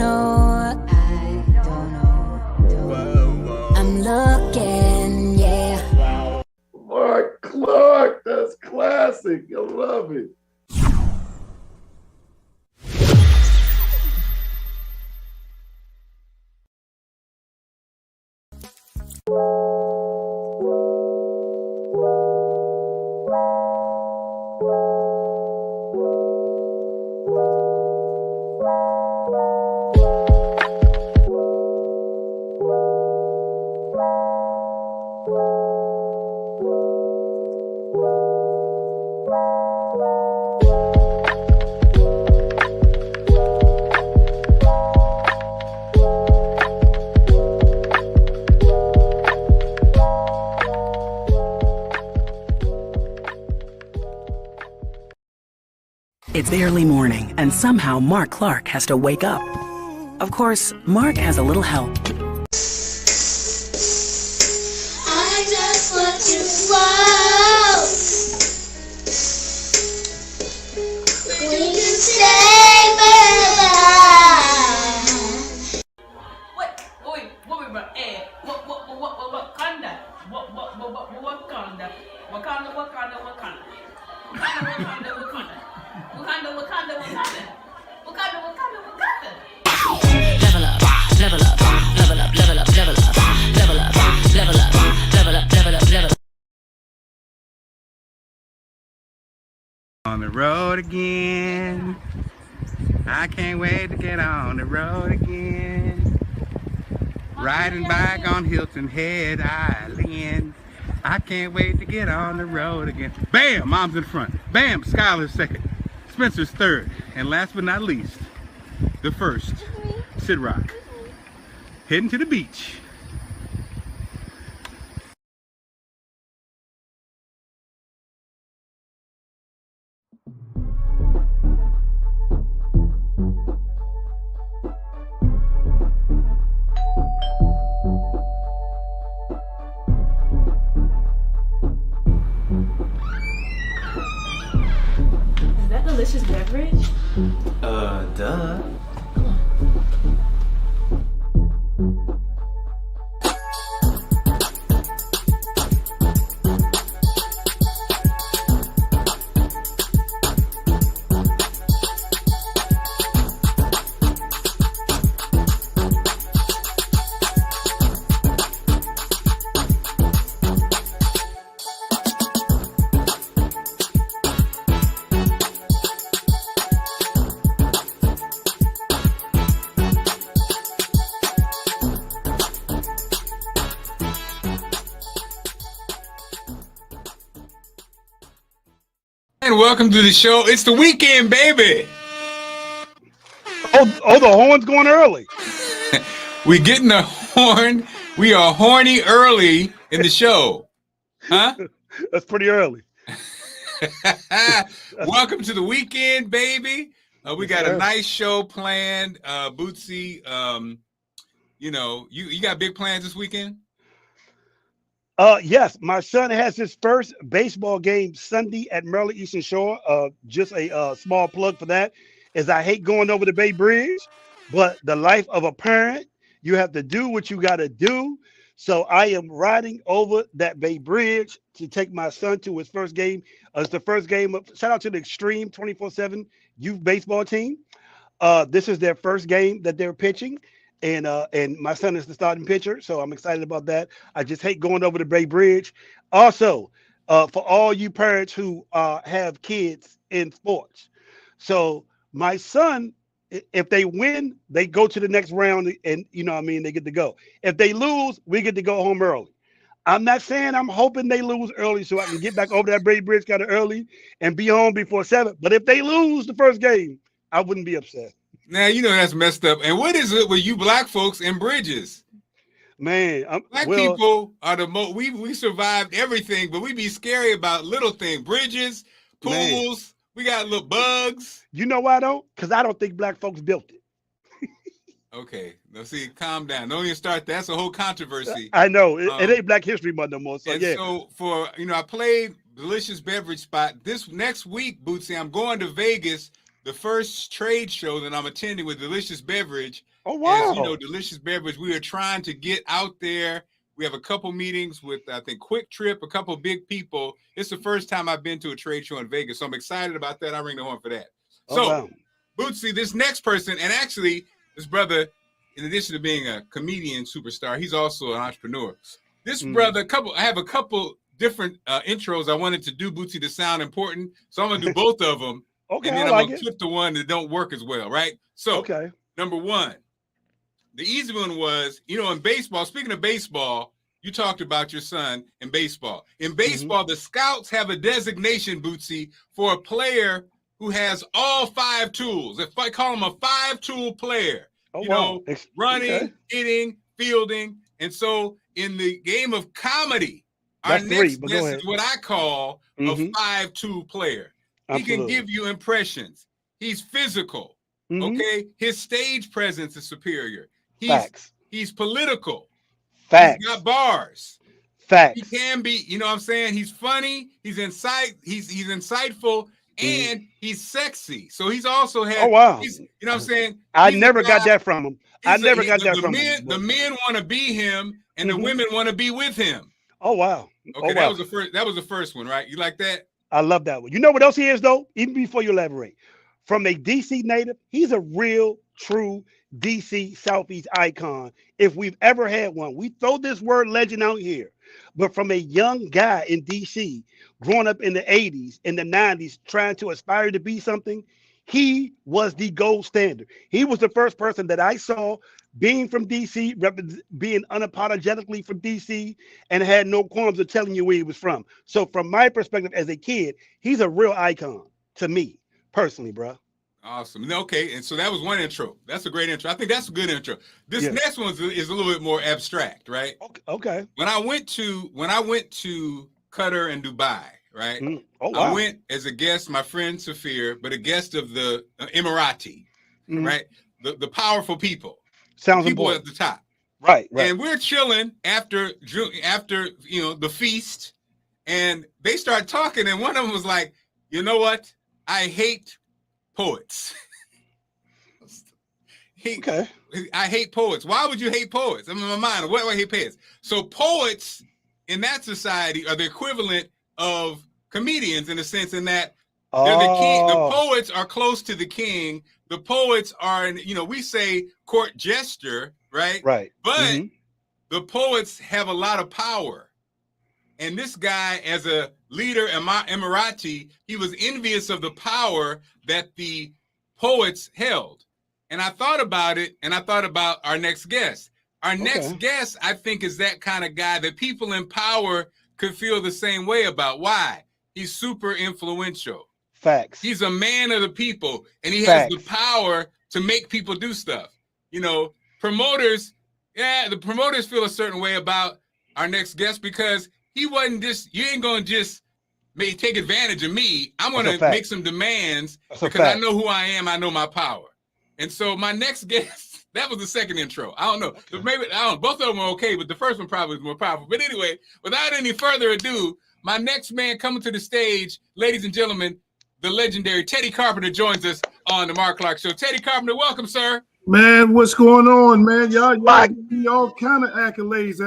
know. I'm looking, yeah. Marc Clarke, that's classic. I love it. It's early morning, and somehow Marc Clarke has to wake up. Of course, Marc has a little help. I just want to float. We can stay forever. What? Wait, what about air? What Wakanda? What Wakanda? Wakanda. Level up, level up, level up, level up, level up, level up, level up, level up, level up, level up. On the road again. I can't wait to get on the road again. Riding back on Hilton Head Island. I can't wait to get on the road again. Bam! Mom's in front. Bam! Skylar's second. Spencer's third. And last but not least, the first, Sid Rock. Heading to the beach. Is that delicious beverage? Duh. And welcome to the show. It's the weekend, baby. Oh, the horn's going early. We getting the horn. We are horny early in the show. Huh? That's pretty early. Welcome to the weekend, baby. We got a nice show planned. Bootsy, you got big plans this weekend? Yes, my son has his first baseball game Sunday at Maryland Eastern Shore. Just a small plug for that, as I hate going over the Bay Bridge, but the life of a parent, you have to do what you got to do. So I am riding over that Bay Bridge to take my son to his first game. It's the first game of, shout out to the Extreme 24/7 youth baseball team. This is their first game that they're pitching. And my son is the starting pitcher, so I'm excited about that. I just hate going over the Bay Bridge. Also, for all you parents who have kids in sports, so my son, if they win, they go to the next round, and they get to go. If they lose, we get to go home early. I'm not saying I'm hoping they lose early so I can get back over that Bay Bridge kind of early and be home before 7. But if they lose the first game, I wouldn't be upset. Now, that's messed up. And what is it with you black folks in bridges? Man, black people are the most, we survived everything, but we be scary about little things. Bridges, pools, man. We got little bugs. You know why though? Because I don't think black folks built it. Okay. Now see, calm down. Don't even start. That's a whole controversy. I know. It ain't Black History Month no more. So and yeah. So I played Delicious Beverage Spot. This next week, Bootsy, I'm going to Vegas the first trade show that I'm attending with Delicious Beverage. Oh, wow. As you know, Delicious Beverage, we are trying to get out there. We have a couple meetings with, I think, Quick Trip, a couple big people. It's the first time I've been to a trade show in Vegas, so I'm excited about that. I ring the horn for that. So, wow. Bootsy, this next person, and actually, this brother, in addition to being a comedian superstar, he's also an entrepreneur. This brother, I have a couple different intros I wanted to do, Bootsy, to sound important. So I'm going to do both of them. Okay, and then I I'm like going to it. flip the one that don't work as well, right? So, Okay. number one. The easy one was, you know, in baseball, speaking of baseball, you talked about your son in baseball. In baseball, the scouts have a designation, Bootsy, for a player who has all 5 tools. If I call him a 5-tool player, you know, running, hitting, fielding. And so in the game of comedy, our next guest is what I call a 5-tool player. Absolutely. He can give you impressions. He's physical. Okay. His stage presence is superior. He's political. Facts. He's got bars. Facts. He can be, you know what I'm saying? He's funny, he's insightful, and he's sexy. So he's also had, you know what I'm saying? I never got that from him. I never got that from him. The men want to be him, and the women want to be with him. Oh, wow. Okay, that was the first one, right? You like that? I love that one. You know what else he is, though? Even before you elaborate. From a DC native, he's a real, true DC Southeast icon. If we've ever had one, we throw this word legend out here. But from a young guy in DC, growing up in the 80s, in the 90s, trying to aspire to be something, he was the gold standard. He was the first person that I saw being from DC, being unapologetically from DC, and had no qualms of telling you where he was from. So from my perspective as a kid, he's a real icon to me personally, bro. Awesome. Okay, and so that was one intro. That's a great intro. I think that's a good intro. This next one is a little bit more abstract, right? Okay. When I went to Qatar and Dubai, right? I went as a guest, my friend Safir, but a guest of the Emirati, right? The powerful people. Sounds people important. At the top. Right. And we're chilling after you know the feast, and they start talking, and one of them was like, "You know what? I hate poets." I hate poets. Why would you hate poets? I'm in my mind. What do I hate poets? So poets in that society are the equivalent of comedians in a sense, in that they're the king. The poets are close to the king. The poets are, you know, we say court jester, right? Right. But the poets have a lot of power. And this guy, as a leader in my Emirati, he was envious of the power that the poets held. And I thought about it, and I thought about our next guest. Our next guest, I think, is that kind of guy that people in power could feel the same way about. Why? He's super influential. Facts. He's a man of the people, and he has the power to make people do stuff. You know, promoters, the promoters feel a certain way about our next guest because he wasn't just, you ain't going to just take advantage of me. I'm going to make some demands because I know who I am. I know my power. And so my next guest, that was the second intro. I don't know. Maybe, I don't know. Both of them are okay, but the first one probably was more powerful. But anyway, without any further ado, my next man coming to the stage, ladies and gentlemen, the legendary Teddy Carpenter joins us on the Marc Clarke Show. Teddy Carpenter, welcome, sir. Man, what's going on, man? Y'all give me all kind of accolades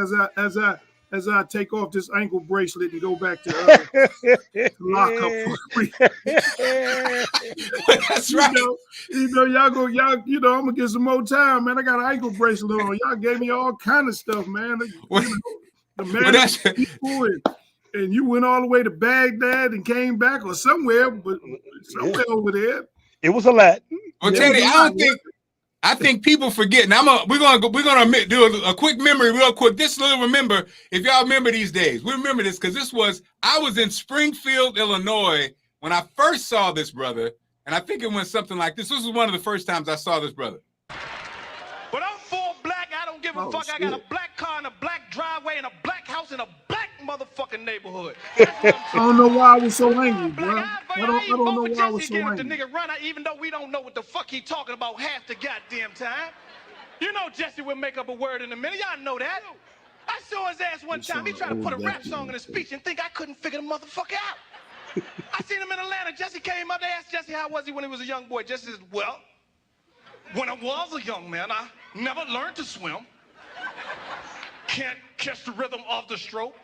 as I take off this ankle bracelet and go back to lock up. That's right. I'm gonna get some more time, man. I got an ankle bracelet on. Y'all gave me all kind of stuff, man. The man and you went all the way to Baghdad and came back or somewhere, but somewhere over there. It was a lot. Well, Teddy, I think people forget. Now we're gonna do a quick memory real quick. Remember, if y'all remember these days, we remember this because I was in Springfield, Illinois when I first saw this brother, and I think it went something like this. This was one of the first times I saw this brother. But I'm full black. I don't give a fuck. I got a black car and a black driveway and a black house in a black motherfucking neighborhood. I don't know why I was so angry, bro. I don't know why I was so angry. The nigga run, even though we don't know what the fuck he talking about half the goddamn time. You know Jesse will make up a word in a minute. Y'all know that. I saw his ass one time. He tried to put a rap song in a speech and think I couldn't figure the motherfucker out. I seen him in Atlanta. Jesse came up. They asked Jesse how was he when he was a young boy. Jesse said, well, when I was a young man, I never learned to swim. Can't catch the rhythm of the stroke.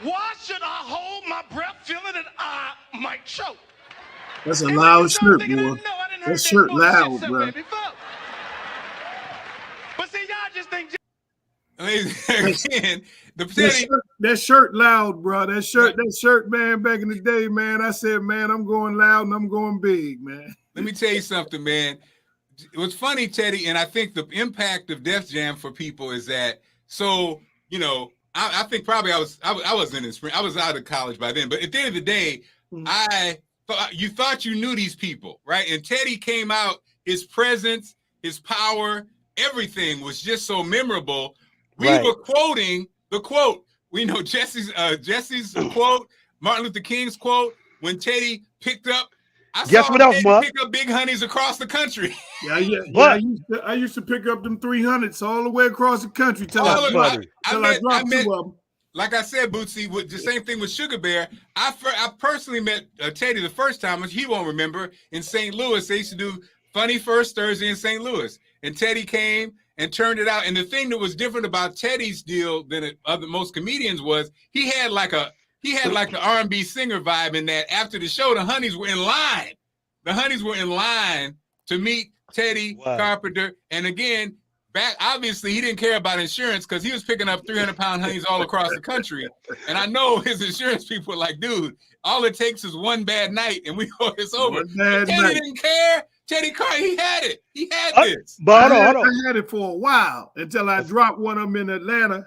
Why should I hold my breath feeling that I might choke? That's a loud shirt, boy. That shirt loud, bro. But see, y'all just think. Again, that shirt loud, bro. That shirt, man, back in the day, man, I said, man, I'm going loud and I'm going big, man. Let me tell you something, man. It was funny, Teddy, and I think the impact of Def Jam for people is that, so, you know, I think probably I wasn't in spring. I was out of college by then. But at the end of the day, you thought you knew these people, right? And Teddy came out, his presence, his power, everything was just so memorable. We were quoting the quote. We know Jesse's quote, Martin Luther King's quote, when Teddy picked up. Guess what else, Mark? Pick up big honeys across the country. Yeah. I used to pick up them 300s all the way across the country till I dropped two of them. Like I said, Bootsy, with the same thing with Sugar Bear. I personally met Teddy the first time, which he won't remember, in St. Louis. They used to do Funny First Thursday in St. Louis, and Teddy came and turned it out. And the thing that was different about Teddy's deal than most comedians was he had like the R&B singer vibe in that after the show, the honeys were in line. The honeys were in line to meet Teddy Carpenter. And again, obviously he didn't care about insurance because he was picking up 300-pound honeys all across the country. And I know his insurance people were like, dude, all it takes is one bad night and it's over. Teddy didn't care. Teddy Carpenter, he had it. He had this. But I had it for a while until I dropped one of them in Atlanta.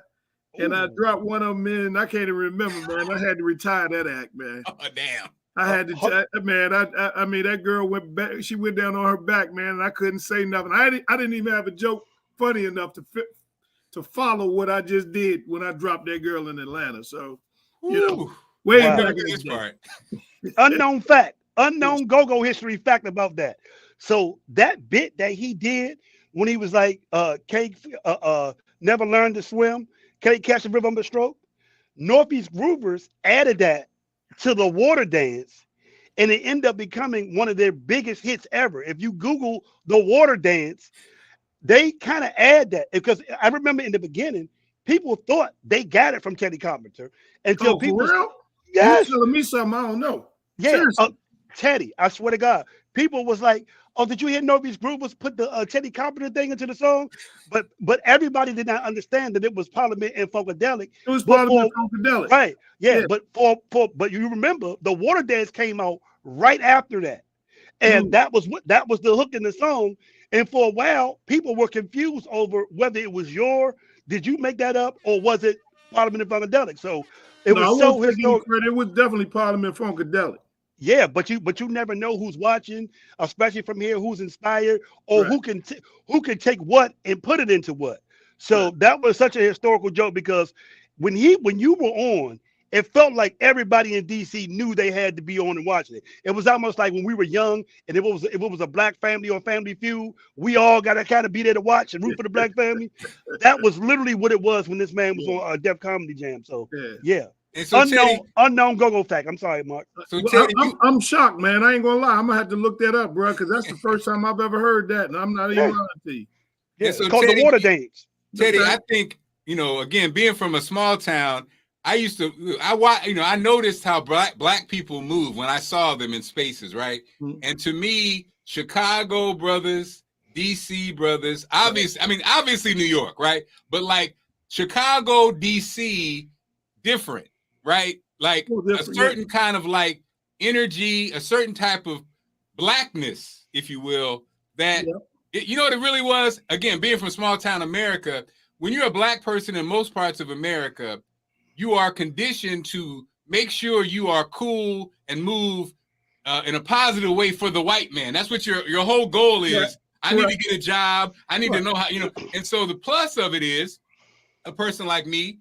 And I dropped one of them in, I can't even remember, man. I had to retire that act, man. Oh, damn. I had to, man, I mean, that girl went back, she went down on her back, man, and I couldn't say nothing. I didn't even have a joke funny enough to follow what I just did when I dropped that girl in Atlanta. So, you know, way back in this part. Unknown fact, unknown go-go history fact about that. So that bit that he did when he was like, never learned to swim, can't catch the rhythm of the stroke. Northeast Groovers added that to the water dance, and it ended up becoming one of their biggest hits ever. If you Google the water dance, they kind of add that because I remember in the beginning, people thought they got it from Teddy Carpenter until people. Yes, you're telling me something I don't know. Yeah, Teddy, I swear to God, people was like, "Oh, did you hear Northeast Groovers put the Teddy Carpenter thing into the song?" But everybody did not understand that it was Parliament and Funkadelic. It was Parliament and Funkadelic, right? Yeah, but but you remember the water dance came out right after that, and that was the hook in the song. And for a while, people were confused over whether it was did you make that up or was it Parliament and Funkadelic? So it was so historic. It was definitely Parliament Funkadelic. Yeah, but you never know who's watching, especially from here, who's inspired or who can take what and put it into what. So that was such a historical joke because when you were on, it felt like everybody in DC knew they had to be on and watching it. It was almost like when we were young and if it was a black family or Family Feud, we all got to kind of be there to watch and root for the black family. That was literally what it was when this man was on Def Comedy Jam. So yeah. And so unknown go-go fact. I'm sorry, Mark. So Teddy, I'm shocked, man. I ain't gonna lie. I'm gonna have to look that up, bro, because that's the first time I've ever heard that, and I'm not even lying to you. Yeah, so it's called the water dance. Teddy, I think again, being from a small town, I noticed how black people move when I saw them in spaces, right? Mm-hmm. And to me, Chicago brothers, DC brothers, obviously New York, right? But like Chicago, DC, different. Right? Like a certain kind of like energy, a certain type of blackness, if you will, that, you know what it really was? Again, being from small town America, when you're a black person in most parts of America, you are conditioned to make sure you are cool and move in a positive way for the white man. That's what your whole goal is. Yeah. I need to get a job. I need to know how, and so the plus of it is a person like me,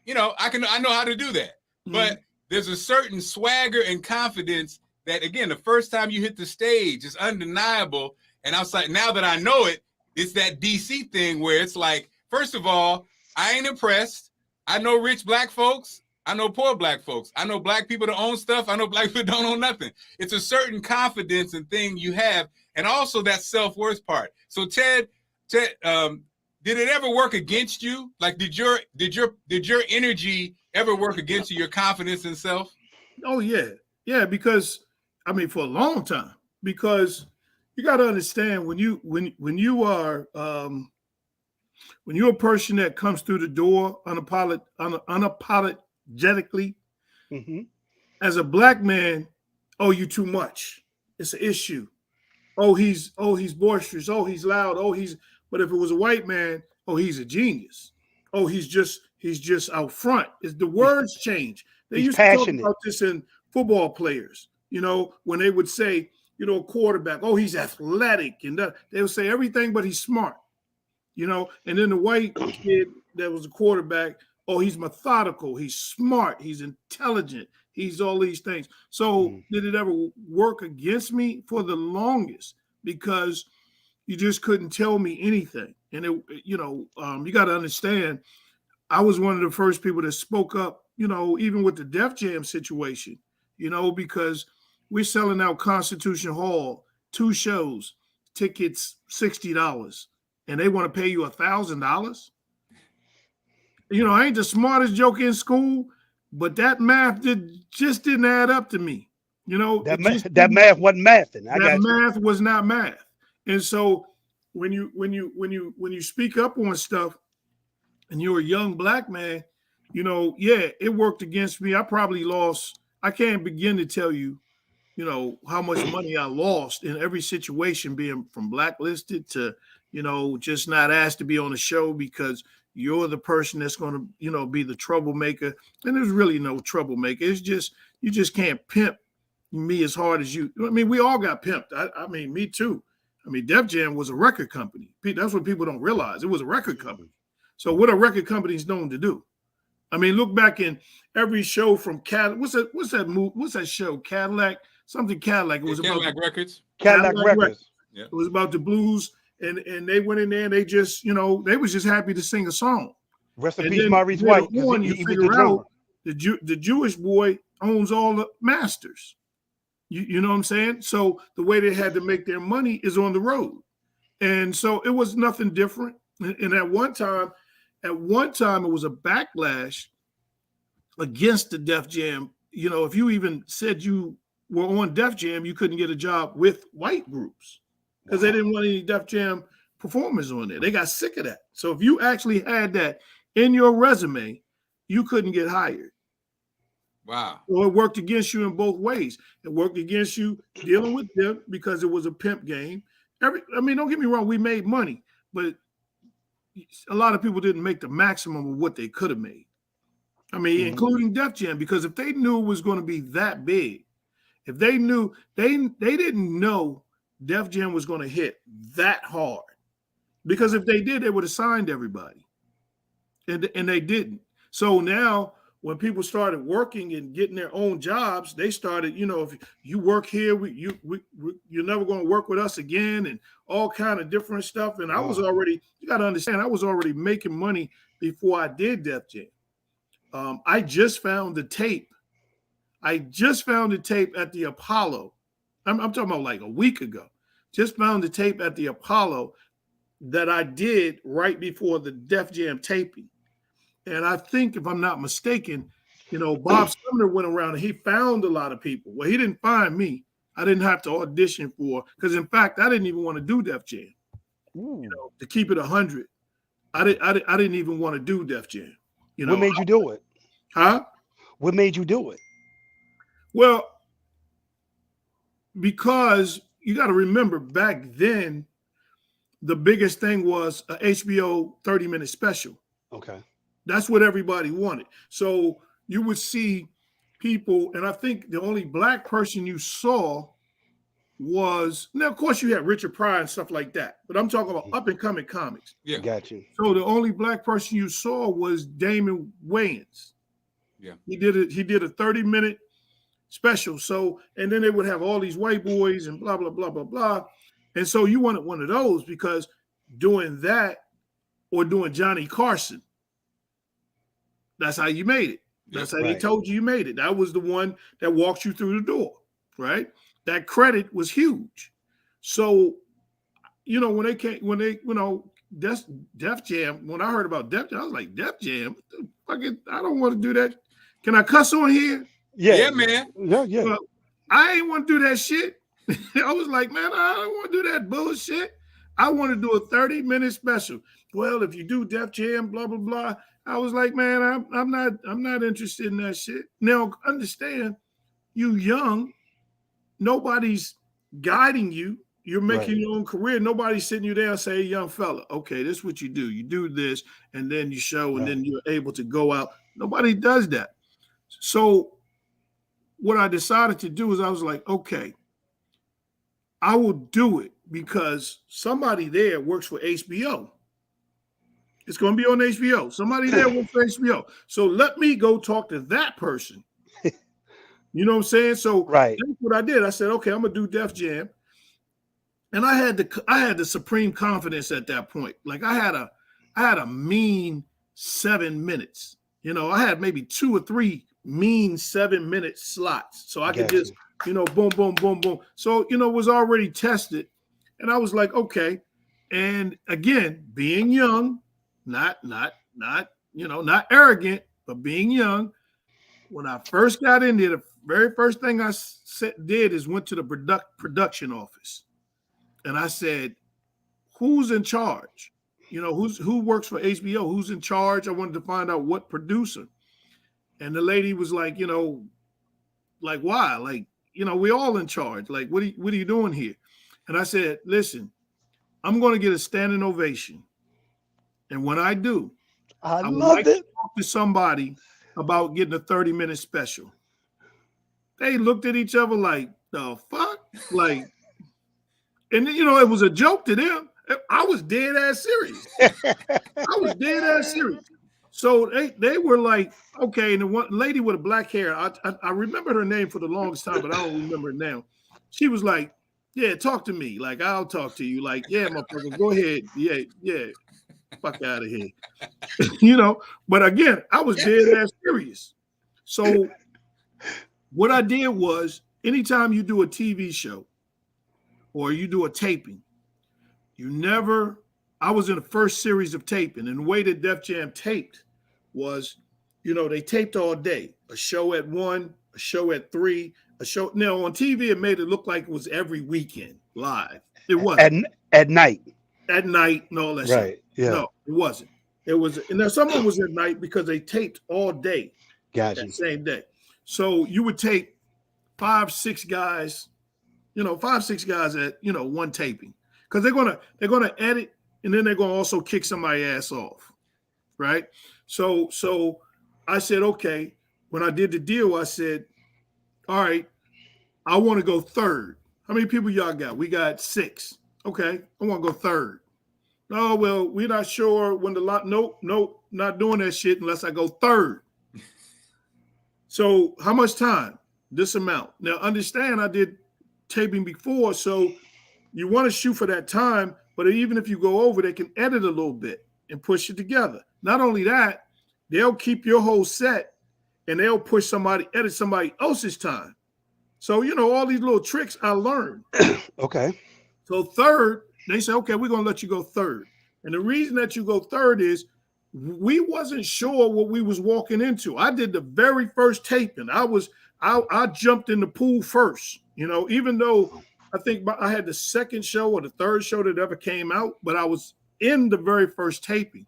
I know how to do that. But there's a certain swagger and confidence that, again, the first time you hit the stage is undeniable. And I was like, now that I know it, it's that DC thing where it's like, first of all, I ain't impressed. I know rich black folks. I know poor black folks. I know black people that own stuff. I know black people don't own nothing. It's a certain confidence and thing you have, and also that self-worth part. So Ted, did it ever work against you? Like, did your energy ever work against you, your confidence in self? Oh yeah, because I mean, for a long time, because you got to understand when you are when you're a person that comes through the door unapologetically, as a black man, oh, you too much. It's an issue. Oh, he's boisterous. Oh, he's loud. Oh, but if it was a white man, oh, he's a genius. Oh, he's just out front. The words change. They used to talk about this in football players, when they would say, quarterback, oh, he's athletic, and they would say everything but he's smart. And then the white kid that was a quarterback, oh, he's methodical, he's smart, he's intelligent, he's all these things. So did it ever work against me? For the longest, because you just couldn't tell me anything. And you got to understand, I was one of the first people that spoke up, even with the Def Jam situation, because we're selling out Constitution Hall, 2 shows, tickets $60. And they want to pay you $1,000. I ain't the smartest joker in school, but that math just didn't add up to me. That math wasn't mathing. That math was not math. And so when you speak up on stuff, and you're a young black man, it worked against me. I probably lost. I can't begin to tell you, how much money I lost in every situation, being from blacklisted to, just not asked to be on the show because you're the person that's going to, be the troublemaker. And there's really no troublemaker. It's just, you just can't pimp me as hard as you. I mean, we all got pimped. I mean, me too. I mean, Def Jam was a record company. That's what people don't realize. It was a record company. So what are record companies known to do? I mean, look back in every show from Cadillac. What's that show? Cadillac, something Cadillac. It was Cadillac about Records. Cadillac Records. Yeah. It was about the blues, and they went in there and they just, they was just happy to sing a song. Rest in peace, Maurice White. You figure out the Jewish boy owns all the masters. You know what I'm saying? So the way they had to make their money is on the road. And so it was nothing different. And at one time, it was a backlash against the Def Jam. If you even said you were on Def Jam, you couldn't get a job with white groups because they didn't want any Def Jam performers on there. They got sick of that. So if you actually had that in your resume, you couldn't get hired. Wow. Well, it worked against you in both ways. It worked against you dealing with them because it was a pimp game. Don't get me wrong, we made money, but a lot of people didn't make the maximum of what they could have made. I mean, including Def Jam, because if they knew it was going to be that big, if they knew, they didn't know Def Jam was going to hit that hard. Because if they did, they would have signed everybody. And they didn't. So now when people started working and getting their own jobs, they started, if you work here, you're never going to work with us again, and all kind of different stuff. And I was already, you got to understand, I was already making money before I did Def Jam. I just found the tape. at the Apollo. I'm talking about like a week ago. Just found the tape at the Apollo that I did right before the Def Jam taping. And I think, if I'm not mistaken, Bob Sumner went around and he found a lot of people. Well, he didn't find me. I didn't have to audition for, because in fact, I didn't even want to do Def Jam. To keep it 100, I didn't even want to do Def Jam. What made you do it? Huh? What made you do it? Well, because you got to remember, back then, the biggest thing was a HBO 30-minute special. Okay. That's what everybody wanted. So you would see people, and I think the only black person you saw was, now of course you had Richard Pryor and stuff like that, but I'm talking about up and coming comics. Yeah, got you. So the only black person you saw was Damon Wayans. Yeah, he did a 30-minute special. So, and then they would have all these white boys and blah blah blah blah blah, and so you wanted one of those, because doing that or doing Johnny Carson, that's how you made it. That's how they told you made it. That was the one that walked you through the door, right? That credit was huge. So, when Def Jam, when I heard about Def Jam, I was like, Def Jam? I don't want to do that. Can I cuss on here? Yeah, man. Yeah. Well, I ain't want to do that shit. I was like, man, I don't want to do that bullshit. I want to do a 30-minute special. Well, if you do Def Jam, blah, blah, blah. I was like, man, I'm not interested in that shit. Now, understand, you young, nobody's guiding you. You're making your own career. Nobody's sitting you there and say, hey, young fella, okay, this is what you do. You do this, and then you show, and then you're able to go out. Nobody does that. So what I decided to do is I was like, okay, I will do it because somebody there works for HBO. It's going to be on HBO. Somebody there works for HBO. So let me go talk to that person. You know what I'm saying? So that's what I did. I said, okay, I'm going to do Def Jam. And I had the supreme confidence at that point. Like I had a mean 7 minutes. I had maybe 2 or 3 mean 7-minute slots. So I could just, boom, boom, boom, boom. So, it was already tested. And I was like, okay. And again, being young, not arrogant, but being young. When I first got in there, the very first thing I did is went to the production office. And I said, who's in charge? Who works for HBO? Who's in charge? I wanted to find out what producer. And the lady was like, like, why? Like, we all in charge. Like, what are you doing here? And I said, listen, I'm going to get a standing ovation. And when I do, I would like to talk to somebody about getting a 30-minute special. They looked at each other like, the fuck? Like, and it was a joke to them. I was dead ass serious. So they were like, okay. And the one lady with a black hair, I remember her name for the longest time, but I don't remember it now. She was like, yeah, talk to me. Like, I'll talk to you. Like, yeah, motherfucker, go ahead. Yeah. Fuck out of here. But again, I was dead ass serious. So what I did was anytime you do a TV show or you do a taping, I was in the first series of taping, and the way that Def Jam taped was, they taped all day, a show at 1, a show at 3, a show. Now on TV, it made it look like it was every weekend live. It wasn't. At night. At night and all that stuff. Yeah. No, it wasn't. It was, and now some of them was at night because they taped all day. Gotcha. That same day. So you would tape 5-6 guys, 5-6 guys at one taping. Because they're gonna edit, and then they're gonna also kick somebody's ass off. Right? So I said, okay, when I did the deal, I said, all right, I want to go third. How many people y'all got? We got 6. Okay, I want to go third. Oh, well, we're not sure when the lot. Nope, not doing that shit unless I go third. So how much time? This amount. Now, understand I did taping before, so you want to shoot for that time, but even if you go over, they can edit a little bit and push it together. Not only that, they'll keep your whole set and they'll edit somebody else's time. So, all these little tricks I learned. Okay. So third, they say, okay, we're going to let you go third. And the reason that you go third is we wasn't sure what we was walking into. I did the very first taping. I jumped in the pool first, even though I think I had the second show or the third show that ever came out, but I was in the very first taping.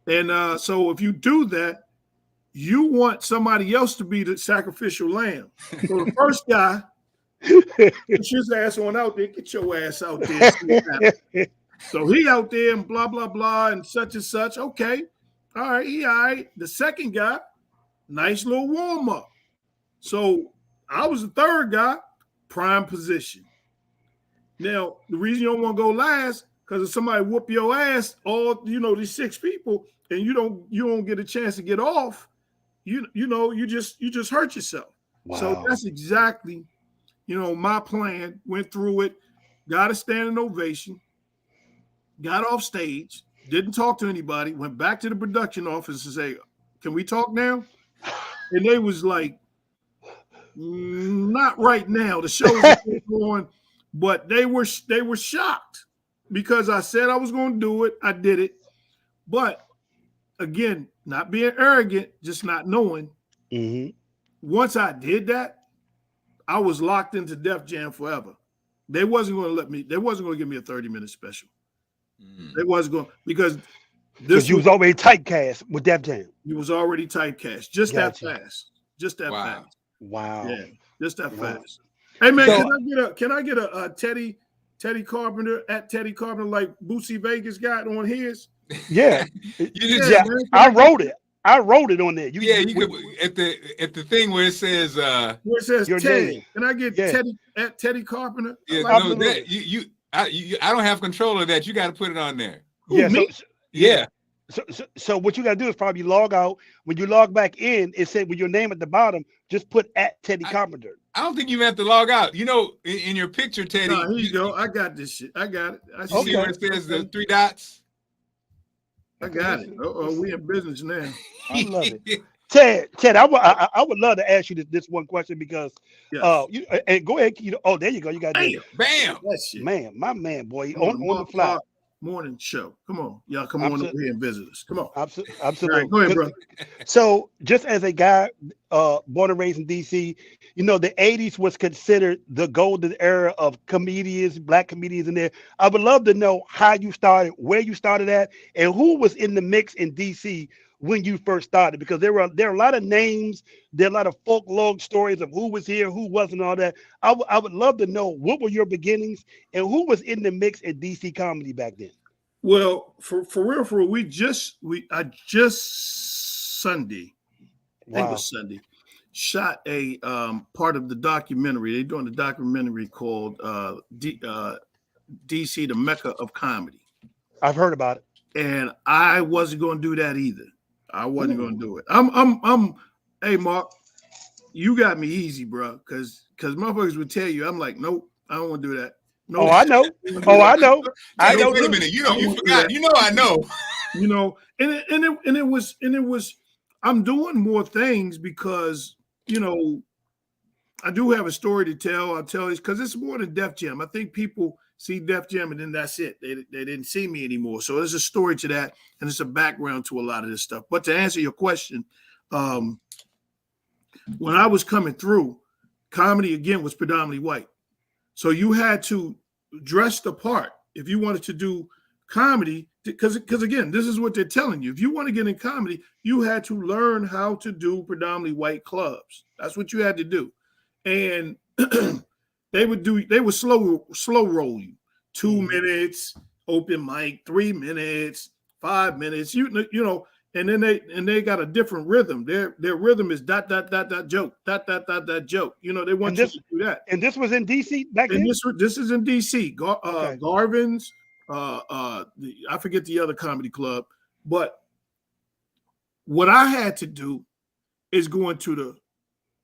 And so if you do that, you want somebody else to be the sacrificial lamb. So the first guy, push his ass on out there, get your ass out there. So he out there and blah, blah, blah, and such and such. Okay. All right. He all right. The second guy, nice little warm up. So I was the third guy, prime position. Now, the reason you don't want to go last, because if somebody whoop your ass, all these 6 people, and you don't get a chance to get off, you just hurt yourself. Wow. So that's exactly, my plan. Went through it, got a standing ovation, got off stage, didn't talk to anybody, went back to the production office and say, can we talk now? and they was like, not right now. The show's on, but they were shocked because I said I was going to do it. I did it, but again, not being arrogant, just not knowing. Mm-hmm. Once I did that, I was locked into Def Jam forever. They wasn't going to let me. They wasn't going to give me a 30-minute special. They wasn't going because this you was already typecast with Def Jam. You was already typecast, just Gotcha. that fast, just that fast. Wow. Yeah, just that Wow. fast. Hey man, So- can I get a Teddy Carpenter at Teddy Carpenter like Boosie Vegas got on his? Yeah, Yeah, man. I wrote it. I wrote it on there. You could at the thing where it says where it says your Teddy. name. Can I get Teddy at Teddy Carpenter? Yeah, I like no, that. that I don't have control of that. You got to put it on there. Yeah, me? Yeah. So what you got to do is probably log out. When you log back in, it said with your name at the bottom, just put at Teddy Carpenter. I don't think you have to log out. You know, in your picture, Teddy. No, here you go. I got this shit. I got it. I You see where it says the 3 dots? I got it. We in business now. I love it. Ted, I would love to ask you this one question because and go ahead. There you go. You got bam. That shit. Man, my man, boy, on the fly. Morning show. Come on, y'all. Come on over here and visit us. Come on. Absolutely. Right, go ahead, bro. So, just as a guy born and raised in DC, the 80s was considered the golden era of comedians, black comedians in there. I would love to know how you started, where you started at, and who was in the mix in DC when you first started, because there are a lot of names, there are a lot of folklore stories of who was here, who wasn't, all that. I would love to know what were your beginnings and who was in the mix in DC comedy back then. Well, for real, I just Sunday, I think it was Sunday, shot a part of the documentary. They're doing a documentary called DC, the Mecca of Comedy. I've heard about it. And I wasn't going to do that either. I wasn't going to do it. Hey, Mark, you got me easy, bro. Because motherfuckers would tell you, I'm like, nope, I don't want to do that. No, I know. I know. Wait a minute. You forgot. I know. And it was. I'm doing more things because I do have a story to tell. I'll tell you because it's more than Def Jam. I think people see Def Jam and then that's it. They didn't see me anymore. So there's a story to that, and it's a background to a lot of this stuff. But to answer your question, when I was coming through, comedy again was predominantly white. So you had to dress the part if you wanted to do comedy, because again, this is what they're telling you. If you want to get in comedy, you had to learn how to do predominantly white clubs. That's what you had to do. And they would slow roll you 2 minutes, open mic, 3 minutes, 5 minutes, and then they got a different rhythm. Their rhythm is dot joke, dot joke. They want you to do that. And this was in DC back then? This is in DC. Garvin's, I forget the other comedy club, but what I had to do is go into the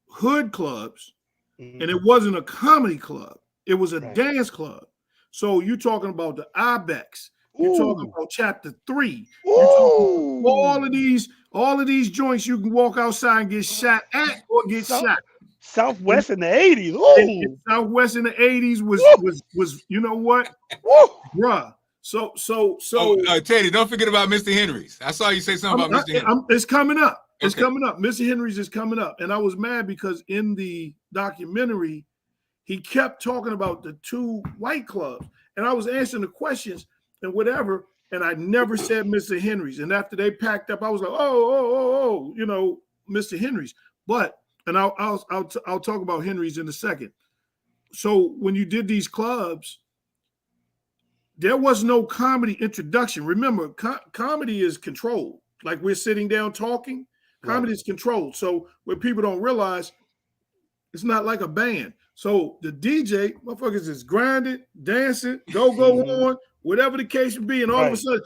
hood clubs, and it wasn't a comedy club. It was a dance club. So you're talking about the Ibex. You're talking about Chapter 3. You're talking about all of these joints you can walk outside and get shot at or get shot. Southwest in the 80s. And Southwest in the 80s was you know what? Bruh. So Teddy, don't forget about Mr. Henry's. I saw you say something about Mr. Henry's. It's coming up. It's coming up. Mr. Henry's is coming up. And I was mad because in the documentary, he kept talking about the 2 white clubs. And I was answering the questions and whatever, and I never said Mr. Henry's. And after they packed up, I was like, Mr. Henry's. But, and I'll talk about Henry's in a second. So when you did these clubs, there was no comedy introduction. Remember, comedy is controlled. Like we're sitting down talking, comedy is controlled. So what people don't realize, it's not like a band. So the DJ, motherfuckers is grinding, dancing, go on, whatever the case would be, and all of a sudden,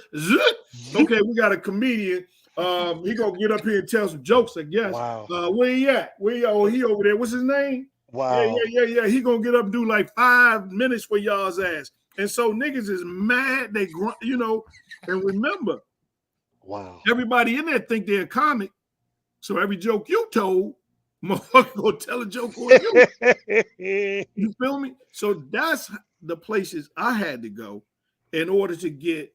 okay, we got a comedian. He gonna get up here and tell some jokes, I guess. Wow. Where he at? He over there. What's his name? Wow. Yeah. He gonna get up and do like 5 minutes for y'all's ass. And so niggas is mad. They and remember, wow, everybody in there think they're a comic. So every joke you told, motherfucker gonna tell a joke on you. You feel me? So that's the places I had to go in order to get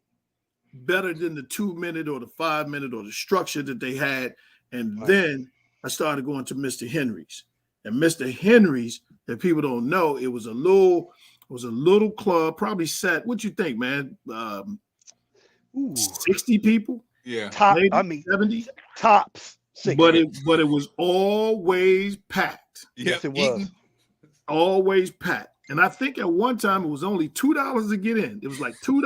better than the 2 minute or the 5 minute or the structure that they had. And then I started going to Mr. Henry's. And Mr. Henry's, that people don't know, it was a little club, probably sat, what you think, man? 60 people? Yeah. Top, maybe I mean 70. Tops. 60. But it was always packed. Yes, it was. Always packed. And I think at one time it was only $2 to get in. It was like $2,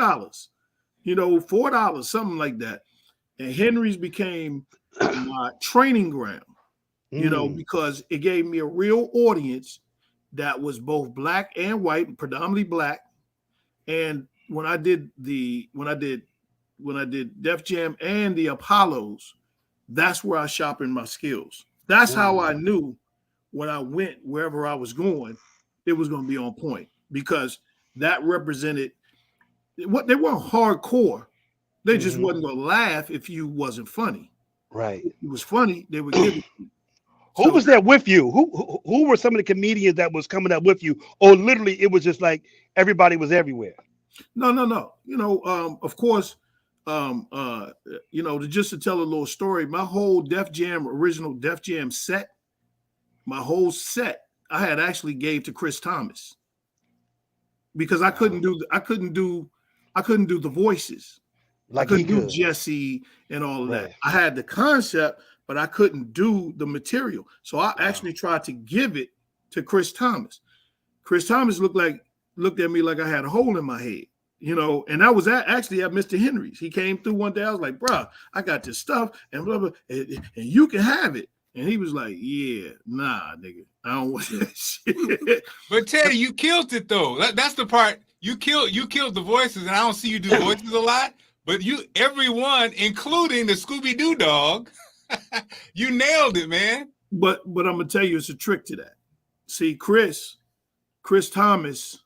$4, something like that. And Henry's became my training ground, because it gave me a real audience that was both black and white, predominantly black. And when I did Def Jam and the Apollos, that's where I sharpened my skills. That's how I knew when I went wherever I was going, it was going to be on point, because that represented what they weren't hardcore. They just wasn't going to laugh if you wasn't funny. Right. If it was funny, they would give it to you. Who was there with you? Who were some of the comedians that was coming up with you? Or literally it was just like everybody was everywhere? No. Of course, just to tell a little story, my whole original Def Jam set, my whole set, I had actually gave to Chris Thomas, because I couldn't do the voices. Like I couldn't do Jesse and all of that. I had the concept, but I couldn't do the material. So I actually tried to give it to Chris Thomas. Chris Thomas looked at me like I had a hole in my head, and I was actually at Mr. Henry's. He came through one day. I was like, bro, I got this stuff and blah, blah, and you can have it. And he was like, yeah, nah, nigga, I don't want that shit. But Teddy, you killed it though. That's the part. You killed the voices, and I don't see you do voices a lot. But everyone, including the Scooby-Doo dog, you nailed it, man. But I'm gonna tell you, it's a trick to that. See, Chris Thomas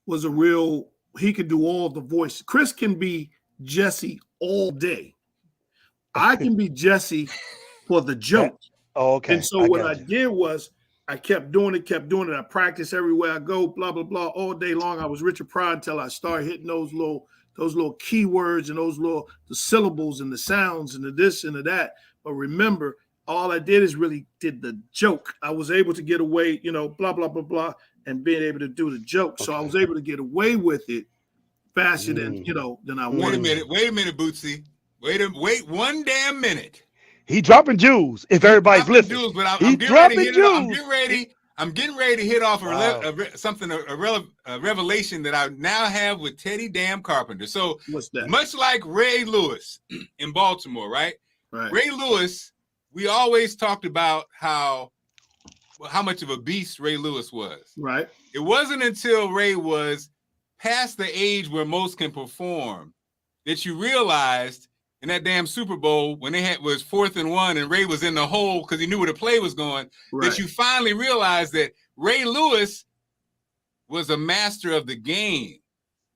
was he could do all the voices. Chris can be Jesse all day. I can be Jesse for the joke. Oh, okay. And so what I did was I kept doing it. I practiced everywhere I go, blah, blah, blah, all day long. I was Richard Pryor until I started hitting those little keywords and the syllables and the sounds and the this and the that. But remember, all I did is really did the joke. I was able to get away, blah, blah, blah, blah, and being able to do the joke. Okay. So I was able to get away with it faster than I wanted. Wait a minute, Bootsy. Wait one damn minute. He dropping jewels. If everybody's listening, jewels, but I'm getting ready to hit off a revelation that I now have with Teddy Damn Carpenter. So what's that? Much like Ray Lewis in Baltimore, right? Ray Lewis, we always talked about how much of a beast Ray Lewis was. Right. It wasn't until Ray was past the age where most can perform that you realized in that damn Super Bowl when was 4th and 1 and Ray was in the hole because he knew where the play was going, that you finally realized that Ray Lewis was a master of the game.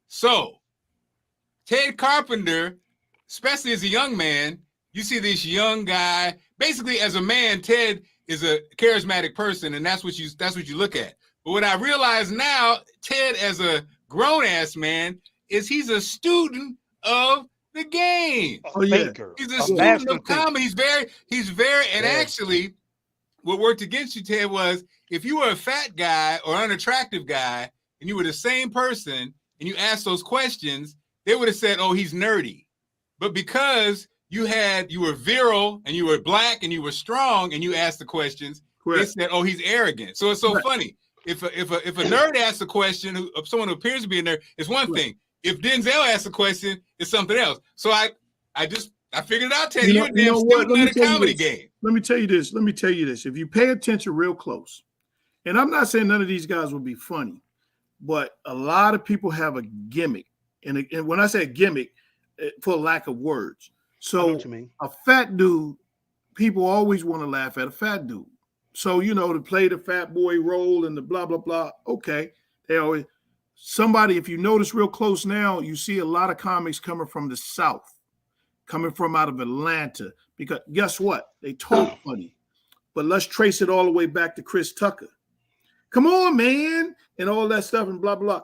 So Ted Carpenter, especially as a young man, you see this young guy. Basically, as a man, Ted is a charismatic person, and that's what you look at. But what I realize now, Ted, as a grown-ass man, is he's a student of the game. He's a student of comedy. He's very, and actually, what worked against you, Ted, was if you were a fat guy or unattractive guy, and you were the same person, and you asked those questions, they would have said, "Oh, he's nerdy." But because you were virile and you were black and you were strong and you asked the questions, they said, "Oh, he's arrogant." So it's so funny. If a nerd asks a question of someone who appears to be a nerd, it's one thing. If Denzel asks a question, it's something else. So I figured it out, Teddy. You're a damn student of the comedy game. Let me tell you this. If you pay attention real close, and I'm not saying none of these guys will be funny, but a lot of people have a gimmick. And when I say a gimmick, for lack of words. So a fat dude, people always want to laugh at a fat dude. So, to play the fat boy role and the blah, blah, blah. Okay. They always, if you notice real close now, you see a lot of comics coming from the South. coming from out of Atlanta. Because guess what? They talk funny. But let's trace it all the way back to Chris Tucker. Come on, man, and all that stuff and blah, blah.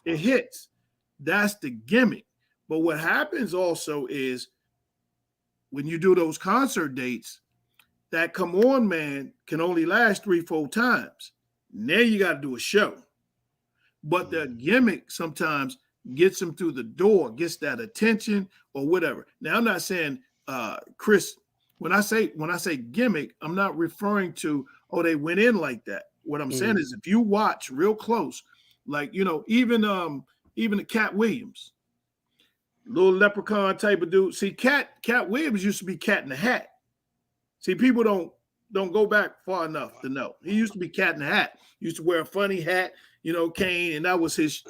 It hits. That's the gimmick. But what happens also is when you do those concert dates, that come on, man, can only last 3-4 times. Now you got to do a show. But the gimmick sometimes gets them through the door, gets that attention or whatever. Now, I'm not saying, Chris, when I say gimmick, I'm not referring to, oh, they went in like that. What I'm saying is if you watch real close, like, you know, even the Cat Williams, little leprechaun type of dude. See, Cat Williams used to be Cat in the Hat. See, people don't go back far enough to know. He used to be Cat in the Hat. He used to wear a funny hat, you know, cane, and that was his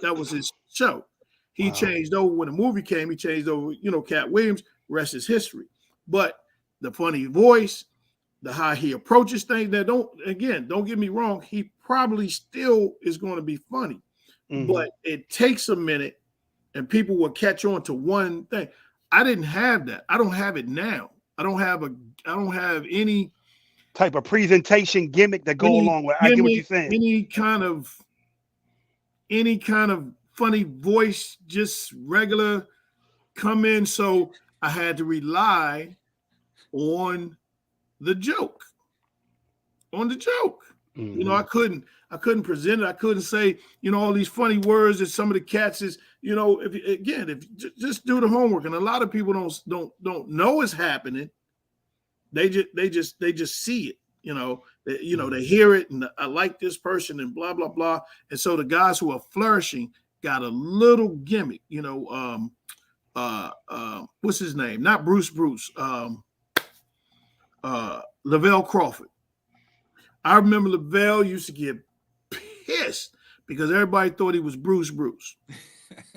show. He changed over when the movie came. He changed over, you know, Cat Williams. Rest is history. But the funny voice, the how he approaches things, that don't get me wrong, he probably still is going to be funny. But it takes a minute and people will catch on to one thing. I didn't have that. I don't have it now. I don't have any type of presentation gimmick that go along with. I get what you're saying. Any kind of funny voice, just regular come in. So I had to rely on the joke. You know, I couldn't present it. I couldn't say, you know, all these funny words that some of the cats is, you know, if just do the homework. And a lot of people don't know it's happening. They just see it, you know, they hear it and I like this person and blah, blah, blah. And so the guys who are flourishing got a little gimmick, you know, what's his name? Not Bruce, Lavelle Crawford. I remember Lavelle used to get pissed because everybody thought he was Bruce,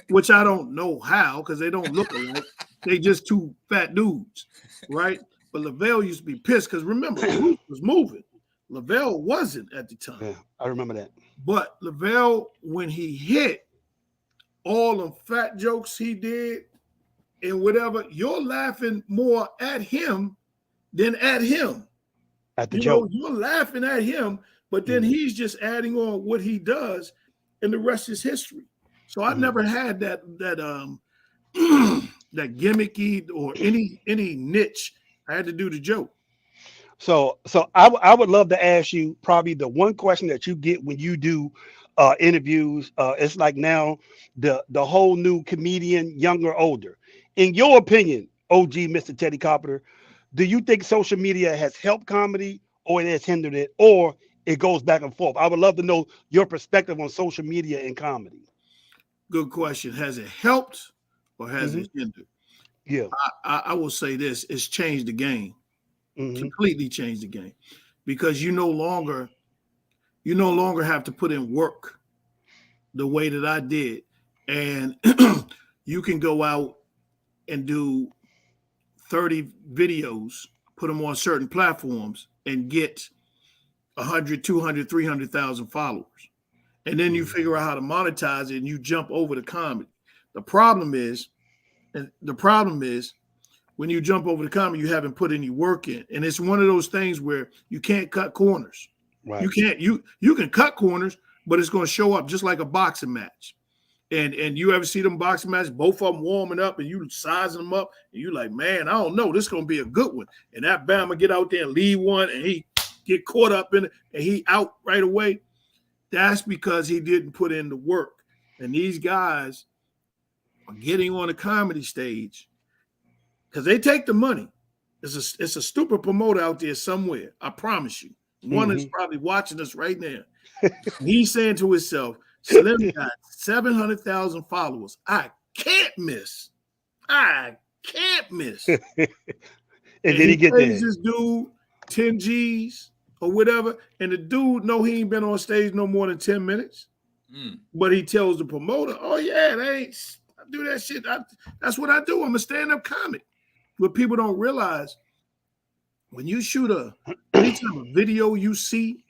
which I don't know how, because they don't look alike. They just two fat dudes, right? But Lavelle used to be pissed because remember, Bruce was moving. Lavelle wasn't at the time. Yeah, I remember that. But Lavelle, when he hit all the fat jokes he did and whatever, you're laughing more at him than at him. At the joke. You're laughing at him, but then he's just adding on what he does, and the rest is history. So I never had that that gimmicky or any niche. I had to do the joke. So I would love to ask you probably the one question that you get when you do interviews. It's like now the whole new comedian, young or older. In your opinion, OG Mr. Teddy Carpenter, do you think social media has helped comedy or it has hindered it, or it goes back and forth? I would love to know your perspective on social media and comedy. Good question. Has it helped or has it hindered? Yeah. I will say this. It's changed the game. Completely changed the game. Because you no longer have to put in work the way that I did. And you can go out and do 30 videos, put them on certain platforms and get 100, 200, 300,000 followers. And then you figure out how to monetize it and you jump over to comedy. The problem is when you jump over to comedy, you haven't put any work in. And it's one of those things where you can't cut corners. Right. You can cut corners, but it's going to show up just like a boxing match. And you ever see them boxing matches, both of them warming up and you sizing them up and you like, man, I don't know, this is going to be a good one. And that Bama get out there and lead one and he get caught up in it and he out right away. That's because he didn't put in the work. And these guys are getting on the comedy stage because they take the money. It's a stupid promoter out there somewhere. I promise you. One is probably watching us right now. He's saying to himself, Slim got 700,000 followers. I can't miss. And then he get pays there. this dude 10 G's or whatever, and the dude know he ain't been on stage no more than 10 minutes. But he tells the promoter, "Oh yeah, I do that shit. That's what I do. I'm a stand-up comic." What people don't realize, when you shoot anytime a video you see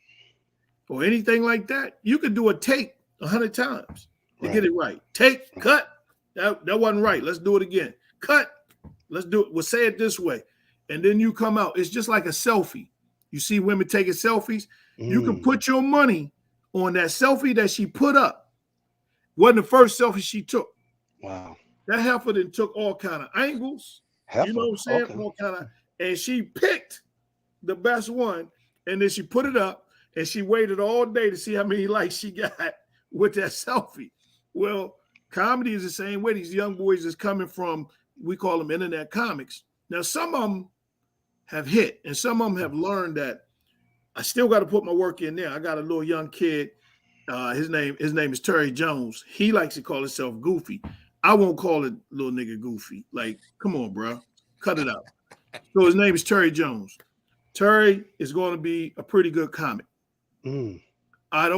or anything like that, you could do a take 100 times to get it right. Take, cut. That wasn't right. Let's do it again. Cut. Let's do it. We'll say it this way. And then you come out. It's just like a selfie. You see women taking selfies. You can put your money on that selfie that she put up. Wasn't the first selfie she took. Wow. That heifer then took all kind of angles. You know what I'm saying? Okay. All kind of, and she picked the best one, and then she put it up, and she waited all day to see how many likes she got with that selfie. Well, comedy is the same way. These young boys is coming from, we call them internet comics. Now, some of them have hit, and some of them have learned that I still got to put my work in there. I got a little young kid. His name is Terry Jones. He likes to call himself Goofy. I won't call it little nigga Goofy. Like, come on, bro. Cut it out. So his name is Terry Jones. Terry is going to be a pretty good comic. I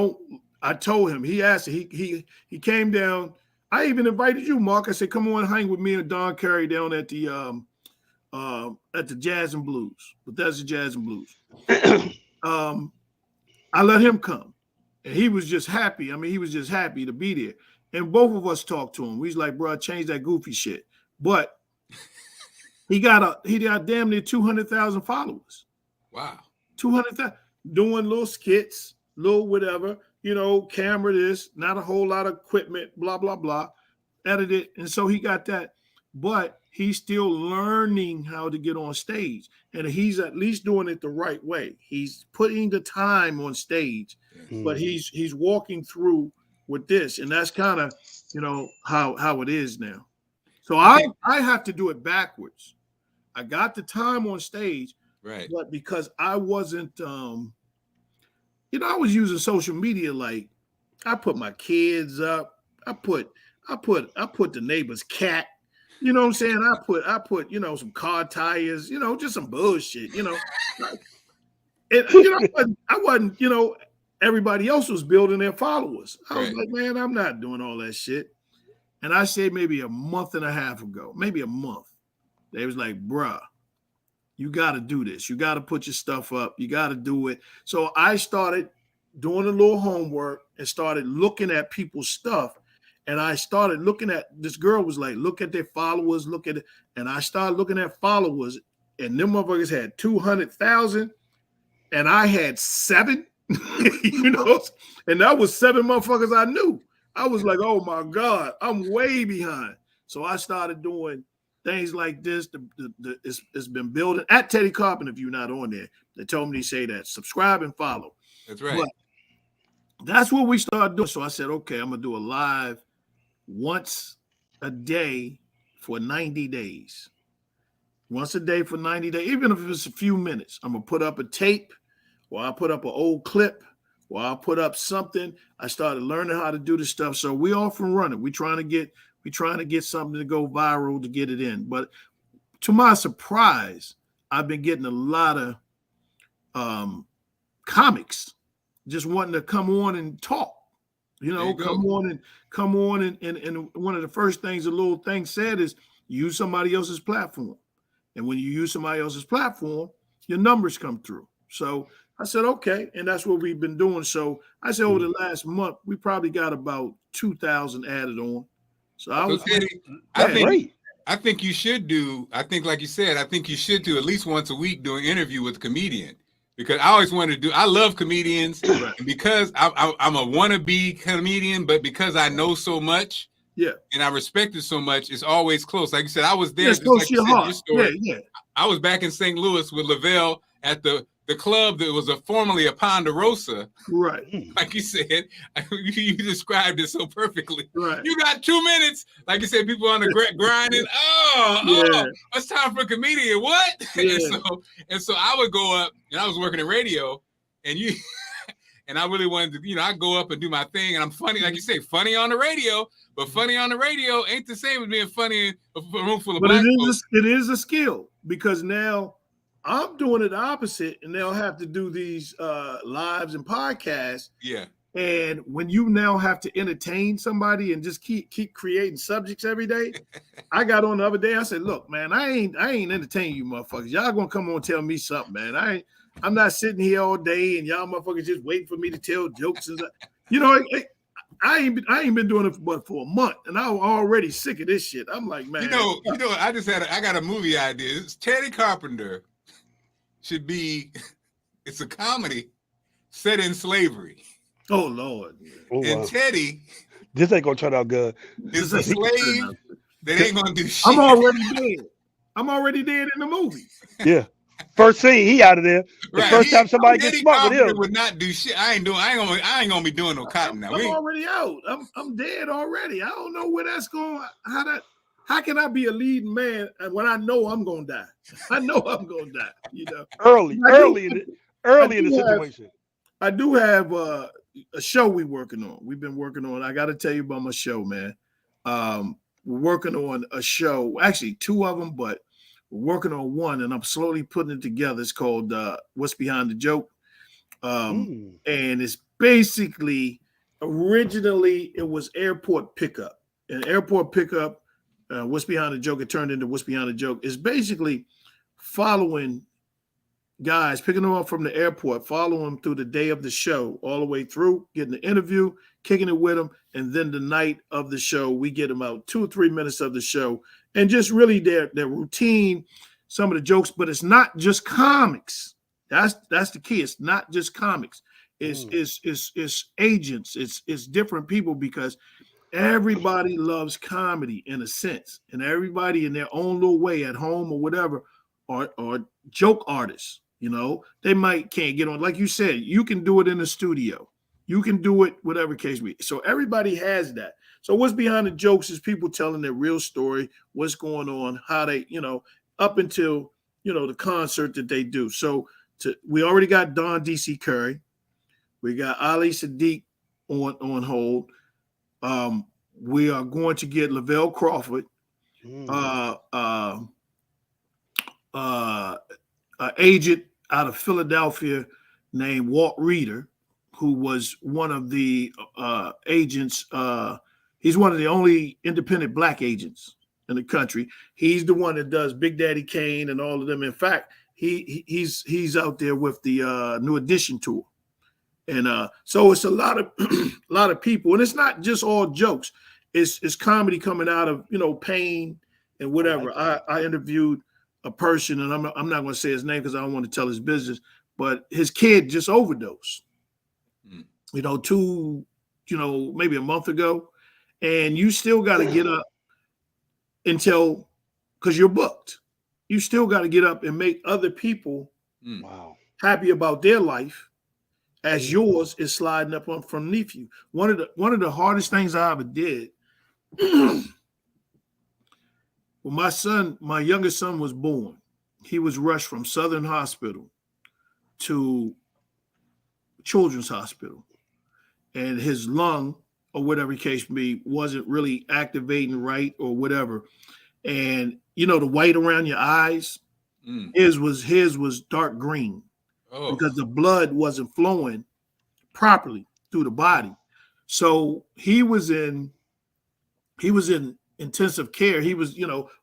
told him, he asked, he came down. I even invited you, Mark. I said, come on, hang with me and Don Carey down at the Jazz and Blues. But that's the Jazz and Blues. I let him come. And he was just happy. I mean, he was just happy to be there. And both of us talked to him. We was like, bro, change that goofy shit. But he got damn near 200,000 followers. Wow. 200,000, doing little skits, little whatever, camera this, not a whole lot of equipment, blah, blah, blah, edited. And so he got that. But he's still learning how to get on stage. And he's at least doing it the right way. He's putting the time on stage, but he's walking through with this. And that's kind of, how it is now. So I have to do it backwards. I got the time on stage, right? But because I wasn't, I was using social media. Like I put my kids up. I put the neighbor's cat. You know what I'm saying? I put some car tires. Just some bullshit. I wasn't. Everybody else was building their followers. I was like, man, I'm not doing all that shit. And I said maybe a month and a half ago, maybe a month. They was like, bruh, you got to do this. You got to put your stuff up. You got to do it. So I started doing a little homework and started looking at people's stuff. And I started looking at, this girl was like, look at their followers, look at it. And I started looking at followers, and them motherfuckers had 200,000 and I had 7, and that was 7 motherfuckers I knew. I was like, oh my God, I'm way behind. So I started doing things like this. It's been building at Teddy Carpenter. If you're not on there, they told me to say that. Subscribe and follow. That's right. But that's what we started doing. So I said, okay, I'm going to do a live once a day for 90 days. Once a day for 90 days, even if it's a few minutes. I'm going to put up a tape, or I'll put up an old clip, or I'll put up something. I started learning how to do this stuff. So we off and running. We're trying to get something to go viral to get it in. But to my surprise, I've been getting a lot of comics just wanting to come on and talk. Come on and one of the first things the little thing said is use somebody else's platform. And when you use somebody else's platform, your numbers come through. So I said, okay. And that's what we've been doing. So I said over the last month, we probably got about 2,000 added on. So I think you should do, like you said, I think you should do at least once a week do an interview with a comedian. Because I always wanted to do, I love comedians, and because I'm a wannabe comedian, but because I know so much, and I respect it so much, it's always close. Like you said, I was there. Just like you said in your story. I was back in St. Louis with Lavelle at the club that was formerly a Ponderosa. Right. Like you said, you described it so perfectly. Right. You got 2 minutes. Like you said, people on the grinding. It's time for a comedian. What? Yeah. and so I would go up, and I was working in radio, and and I really wanted to, I go up and do my thing, and I'm funny, like you say, funny on the radio, but funny on the radio ain't the same as being funny in a room full of black folks. It is a skill, because now I'm doing it the opposite, and they'll have to do these lives and podcasts. Yeah. And when you now have to entertain somebody and just keep creating subjects every day, I got on the other day. I said, "Look, man, I ain't entertaining you, motherfuckers. Y'all gonna come on and tell me something, man. I'm not sitting here all day and y'all motherfuckers just waiting for me to tell jokes and I ain't been doing it but for a month, and I'm already sick of this shit. I'm like, man. You know, I got a movie idea. It's Teddy Carpenter should be. It's a comedy set in slavery. Oh Lord. Oh, and wow. Teddy, this ain't gonna turn out good. Is a slave that ain't gonna do shit. I'm already dead in the movie. Yeah. First scene, he out of there. The first time somebody gets smart with him. Would not do shit. I ain't gonna be doing no cotton now. I'm already out. I'm dead already. I don't know where that's going. How can I be a leading man when I know I'm gonna die? I know I'm gonna die. You know, early in the situation. I do have a show we're working on. We've been working on. I got to tell you about my show, man. We're working on a show. Actually, 2 of them, but we're working on one, and I'm slowly putting it together. It's called "What's Behind the Joke," and it's basically originally it was airport pickup. And airport pickup, "What's Behind the Joke?" It turned into "What's Behind the Joke." It's basically following guys, picking them up from the airport, following them through the day of the show, all the way through, getting the interview, kicking it with them, and then the night of the show, we get them out 2 or 3 minutes of the show, and just really their routine, some of the jokes. But it's not just comics. That's the key. It's not just comics. It's agents. It's different people, because everybody loves comedy in a sense, and everybody in their own little way at home or whatever are joke artists. You know, they can't get on. Like you said, you can do it in the studio. You can do it, whatever case be. So everybody has that. So what's behind the jokes is people telling their real story, what's going on, how they, up until, the concert that they do. So we already got Don DC Curry. We got Ali Sadiq on hold. We are going to get Lavelle Crawford, agent out of Philadelphia named Walt Reeder, who was one of the agents. He's one of the only independent black agents in the country. He's the one that does Big Daddy Kane and all of them. In fact, he's out there with the New Edition tour. And so it's a lot of people, and it's not just all jokes. It's comedy coming out of pain and whatever. I interviewed a person, and I'm not going to say his name because I don't want to tell his business, but his kid just overdosed. Maybe a month ago, and you still got to get up because you're booked. You still got to get up and make other people happy about their life as yours is sliding up from underneath you. One of the hardest things I ever did when my youngest son was born, he was rushed from Southern Hospital to Children's Hospital, and his lung, or whatever case may be, wasn't really activating right or whatever. And the white around your eyes, his was dark green because the blood wasn't flowing properly through the body. So he was in intensive care. He was,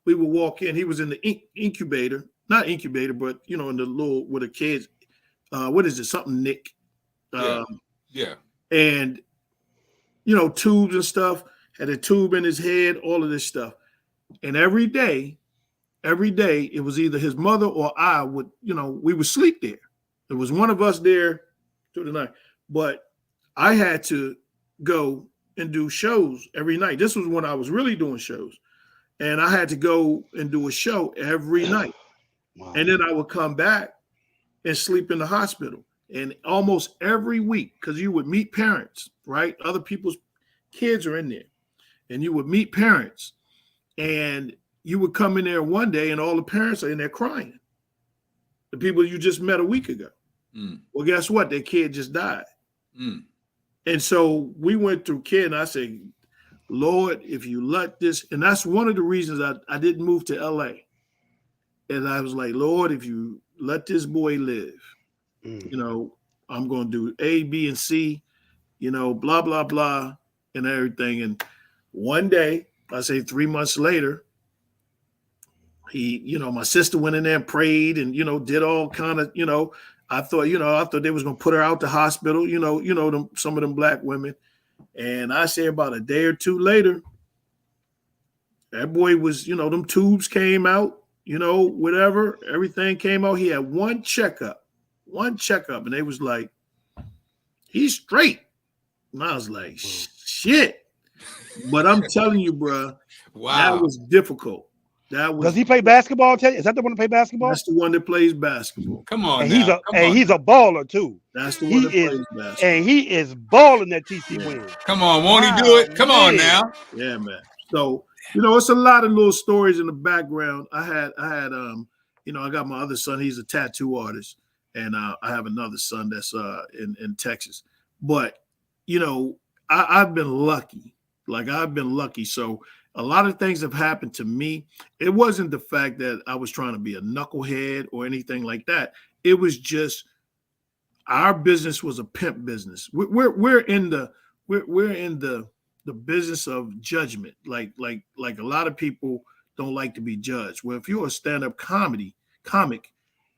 we would walk in. He was in the incubator, not incubator, but in the little with the kids. What is it? Something Nick. Yeah. And tubes and stuff. Had a tube in his head. All of this stuff. And every day, it was either his mother or I would, we would sleep there. There was one of us there through the night, but I had to go and do shows every night. This was when I was really doing shows, and I had to go and do a show every night. Wow. And then I would come back and sleep in the hospital. And almost every week, because you would meet parents, right? Other people's kids are in there, and you would meet parents, and you would come in there one day and all the parents are in there crying. The people you just met a week ago. Well, guess what? Their kid just died. And so we went through care, and I said, Lord, if you let this, and that's one of the reasons I didn't move to LA. And I was like, Lord, if you let this boy live, I'm going to do A, B, and C, blah, blah, blah, and everything. And one day, I say 3 months later, he, my sister went in there and prayed and, did all kind of, I thought they was going to put her out the hospital, some of them black women. And I say about a day or two later, that boy was, them tubes came out, whatever, everything came out. He had one checkup, and they was like, he's straight. And I was like, shit. But I'm telling you, bro, that was difficult. Does he play basketball? Is that the one to play basketball? That's the one that plays basketball. Come on, and now. he's a baller too. That's the one that plays basketball. And he is balling at TC Win. Come on, won't he do it? Come on now. Yeah, man. So it's a lot of little stories in the background. I had I got my other son. He's a tattoo artist, and I have another son that's in Texas. But I've been lucky. I've been lucky. So a lot of things have happened to me. It wasn't the fact that I was trying to be a knucklehead or anything like that. It was just our business was a pimp business. We're in the business of judgment. Like a lot of people don't like to be judged. Well, if you're a stand-up comic,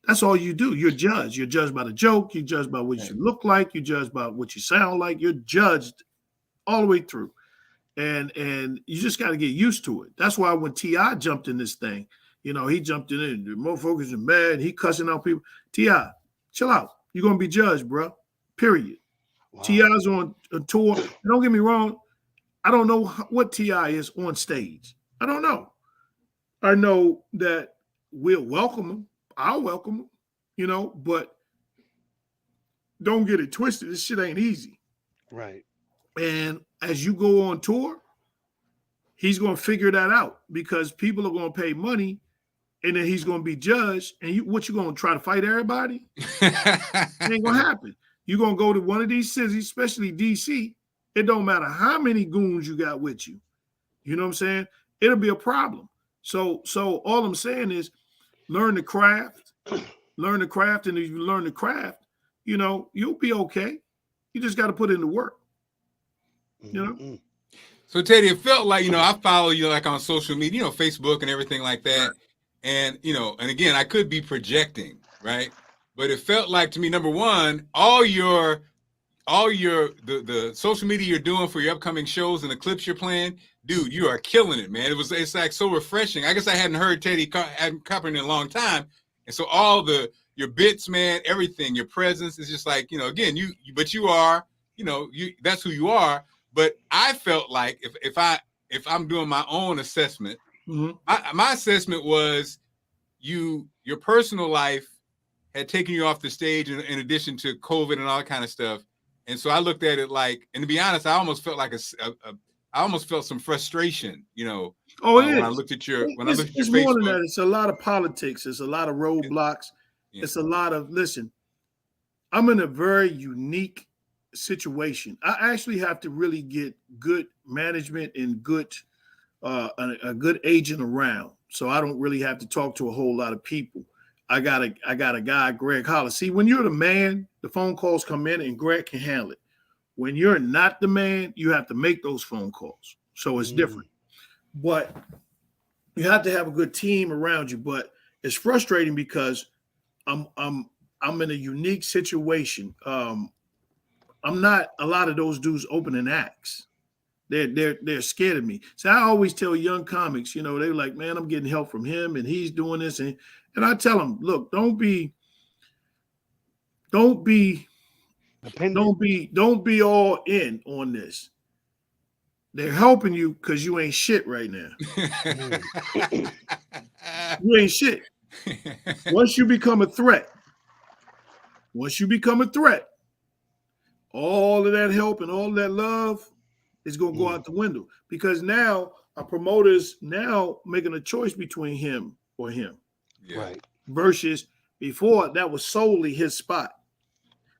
that's all you do. You're judged. You're judged by the joke. You're judged by what you look like. You're judged by what you sound like. You're judged all the way through. And you just got to get used to it. That's why when T.I. jumped in this thing, he jumped in it. The motherfuckers are mad. He cussing out people. T.I., chill out. You're going to be judged, bro. Period. Wow. T.I.'s on a tour. And don't get me wrong. I don't know what T.I. is on stage. I don't know. I know that we'll welcome him. I'll welcome him, but don't get it twisted. This shit ain't easy. Right. And as you go on tour, he's going to figure that out because people are going to pay money and then he's going to be judged. And you going to try to fight everybody? It ain't going to happen. You're going to go to one of these cities, especially DC. It don't matter how many goons you got with you. You know what I'm saying? It'll be a problem. So all I'm saying is learn the craft. And if you learn the craft, you'll be okay. You just got to put in the work. So Teddy, it felt like, I follow you like on social media, Facebook and everything like that. And, and again, I could be projecting, right? But it felt like to me, number one, all the social media you're doing for your upcoming shows and the clips you're playing, dude, you are killing it, man. It's like so refreshing. I guess I hadn't heard Teddy Carpenter in a long time. And so all your bits, man, everything, your presence is just like, again, but you are, that's who you are. But I felt like if I'm doing my own assessment, my assessment was your personal life had taken you off the stage in addition to COVID and all that kind of stuff. And so I looked at it like, and to be honest, I almost felt like I almost felt some frustration, when I looked at your it's Facebook. More than that. It's a lot of politics. It's a lot of roadblocks. It's a lot of I'm in a very unique situation. I actually have to really get good management and a good agent around, so I don't really have to talk to a whole lot of people. I got a guy, Greg Hollis. See, when you're the man, the phone calls come in and Greg can handle it. When you're not the man, you have to make those phone calls. So it's different. But you have to have a good team around you. But it's frustrating because I'm in a unique situation. I'm not a lot of those dudes opening acts. They're scared of me. So I always tell young comics, they're like, man, I'm getting help from him and he's doing this. And I tell them, look, don't be all in on this. They're helping you because you ain't shit right now. You ain't shit. Once you become a threat, all of that help and all of that love is going to go out the window because now a promoter's now making a choice between him or him. Yeah. Right. Versus before that was solely his spot.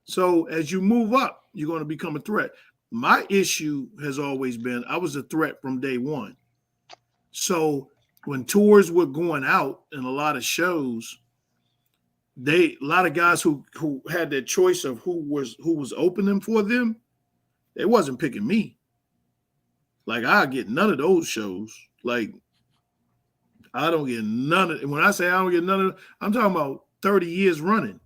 So as you move up, you're going to become a threat. My issue has always been I was a threat from day one. So when tours were going out and a lot of shows, a lot of guys who had their choice of who was opening for them, they wasn't picking me. Like I get none of those shows. Like I don't get none of. When I say I don't get none of, I'm talking about 30 years running.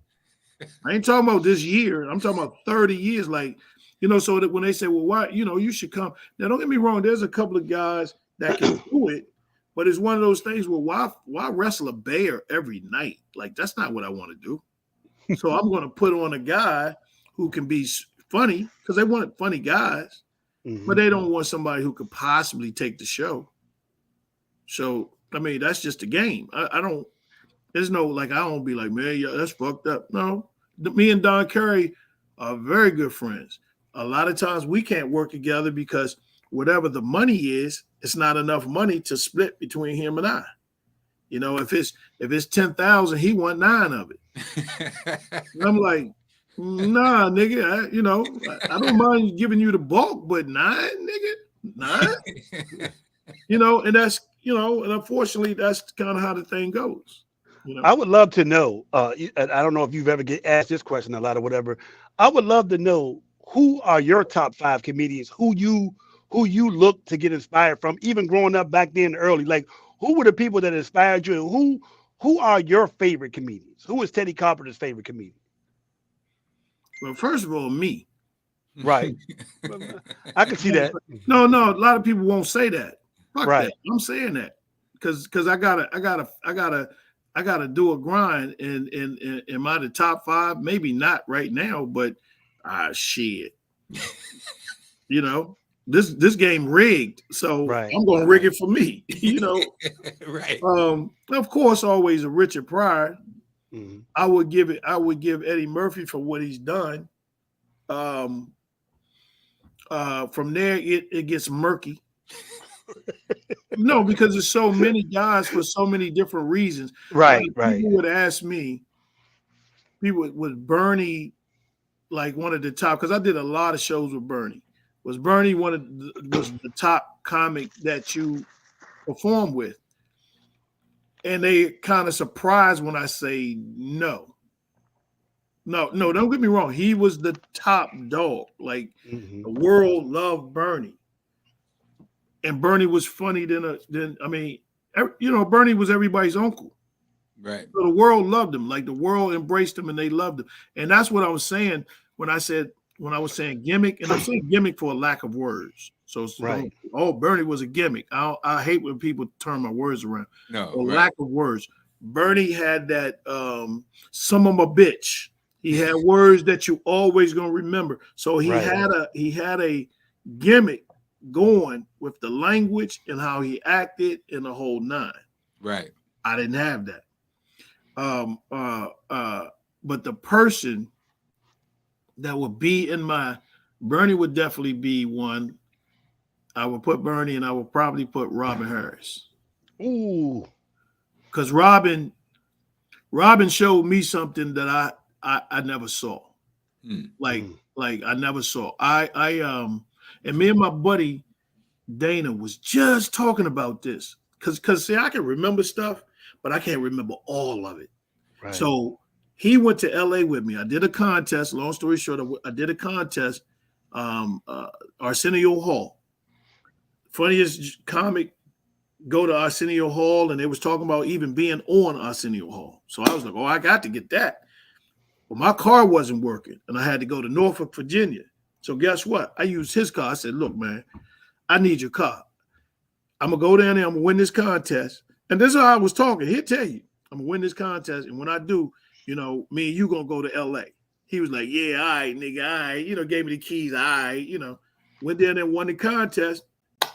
I ain't talking about this year. I'm talking about 30 years. Like You know, so that when they say, well, why, you know, you should come. Now, don't get me wrong. There's a couple of guys that can do it, but it's one of those things where why wrestle a bear every night? Like, that's not what I want to do. So I'm going to put on a guy who can be funny, because they want funny guys, but they don't want somebody who could possibly take the show. So, I mean, that's just a game. I don't, there's no, like, I don't be like, man, yeah, that's fucked up. No, me and Don Curry are very good friends. A lot of times we can't work together because whatever the money is, it's not enough money to split between him and I. You know, if it's 10,000, he want 9 of it. And I'm like, nah, nigga, I don't mind giving you the bulk, but 9, nigga, 9. You know, and that's, you know, and unfortunately, that's kind of how the thing goes. You know? I would love to know. I don't know if you've ever get asked this question a lot or whatever. I would love to know, who are your top 5 comedians who you look to get inspired from, even growing up back then early. Like, who were the people that inspired you, and who are your favorite comedians? Who is Teddy Carpenter's favorite comedian? Well, first of all, me. Right. I can see that. No, a lot of people won't say that. Fuck right. That. I'm saying that because I gotta do a grind, and am I the top 5? Maybe not right now, but shit. You know, this game rigged, so I'm gonna rig it for me. You know, right. Of course, always a Richard Pryor. I would give Eddie Murphy for what he's done. From there, it gets murky. No, because there's so many guys for so many different reasons. Right. People would ask me, was Bernie like one of the top? Because I did a lot of shows with Bernie. Was Bernie was the top comic that you performed with? And they kind of surprised when I say no. No, don't get me wrong. He was the top dog. Like, the world loved Bernie. And Bernie was funny Bernie was everybody's uncle. Right. So the world loved him. Like, the world embraced him and they loved him. And that's what I was saying when I was saying gimmick, and I'm saying gimmick for a lack of words. So Bernie was a gimmick. I hate when people turn my words around. No, lack of words. Bernie had that some of a bitch. He had words that you always gonna remember. So he had a gimmick going with the language and how he acted in the whole 9. Right. I didn't have that. But the person that would be in Bernie would definitely be one. I would put Bernie, and I would probably put Robin Harris. Ooh. Because Robin showed me something that I never saw. Like I never saw. And me and my buddy Dana was just talking about this. Cause see, I can remember stuff, but I can't remember all of it. Right. So he went to LA with me. I did a contest. Long story short, I did a contest, Arsenio Hall. Funniest comic go to Arsenio Hall, and they was talking about even being on Arsenio Hall. So I was like, I got to get that. But my car wasn't working, and I had to go to Norfolk, Virginia. So guess what? I used his car. I said, look, man, I need your car. I'm going to go down there. I'm going to win this contest. And this is how I was talking. He'll tell you, I'm going to win this contest. And when I do, me and you going to go to LA. He was like, yeah, all right, nigga, all right. Gave me the keys, all right, Went down there and won the contest.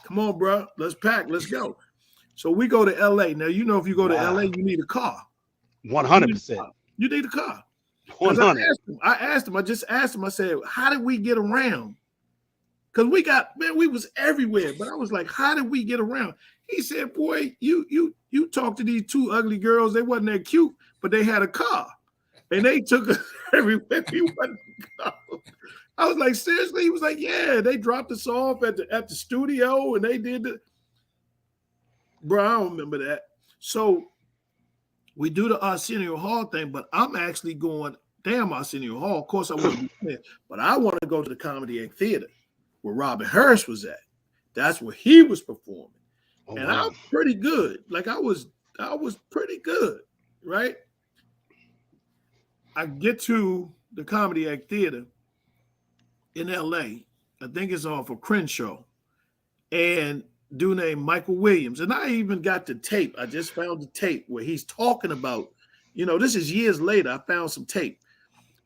Come on, bro. Let's pack. Let's go. So we go to LA. Now, if you go to LA, you need a car. 100%. You need a car. 100. I just asked him, I said, how did we get around? Because we was everywhere. But I was like, how did we get around? He said, boy, you talked to these 2 ugly girls. They wasn't that cute, but they had a car. And they took us everywhere we wanted to go. I was like, seriously? He was like, yeah, they dropped us off at the studio, and they did the. Bro, I don't remember that. So we do the Arsenio Hall thing, but I'm actually going, damn, Arsenio Hall. Of course, I want to be there, but I want to go to the Comedy Act Theater where Robin Harris was at. That's where he was performing. Oh, and wow. I'm pretty good. Like I was pretty good, right? I get to the Comedy Act Theater, in LA. I think it's off of Crenshaw. And dude named Michael Williams. And I even got the tape. I just found the tape where he's talking about, this is years later. I found some tape.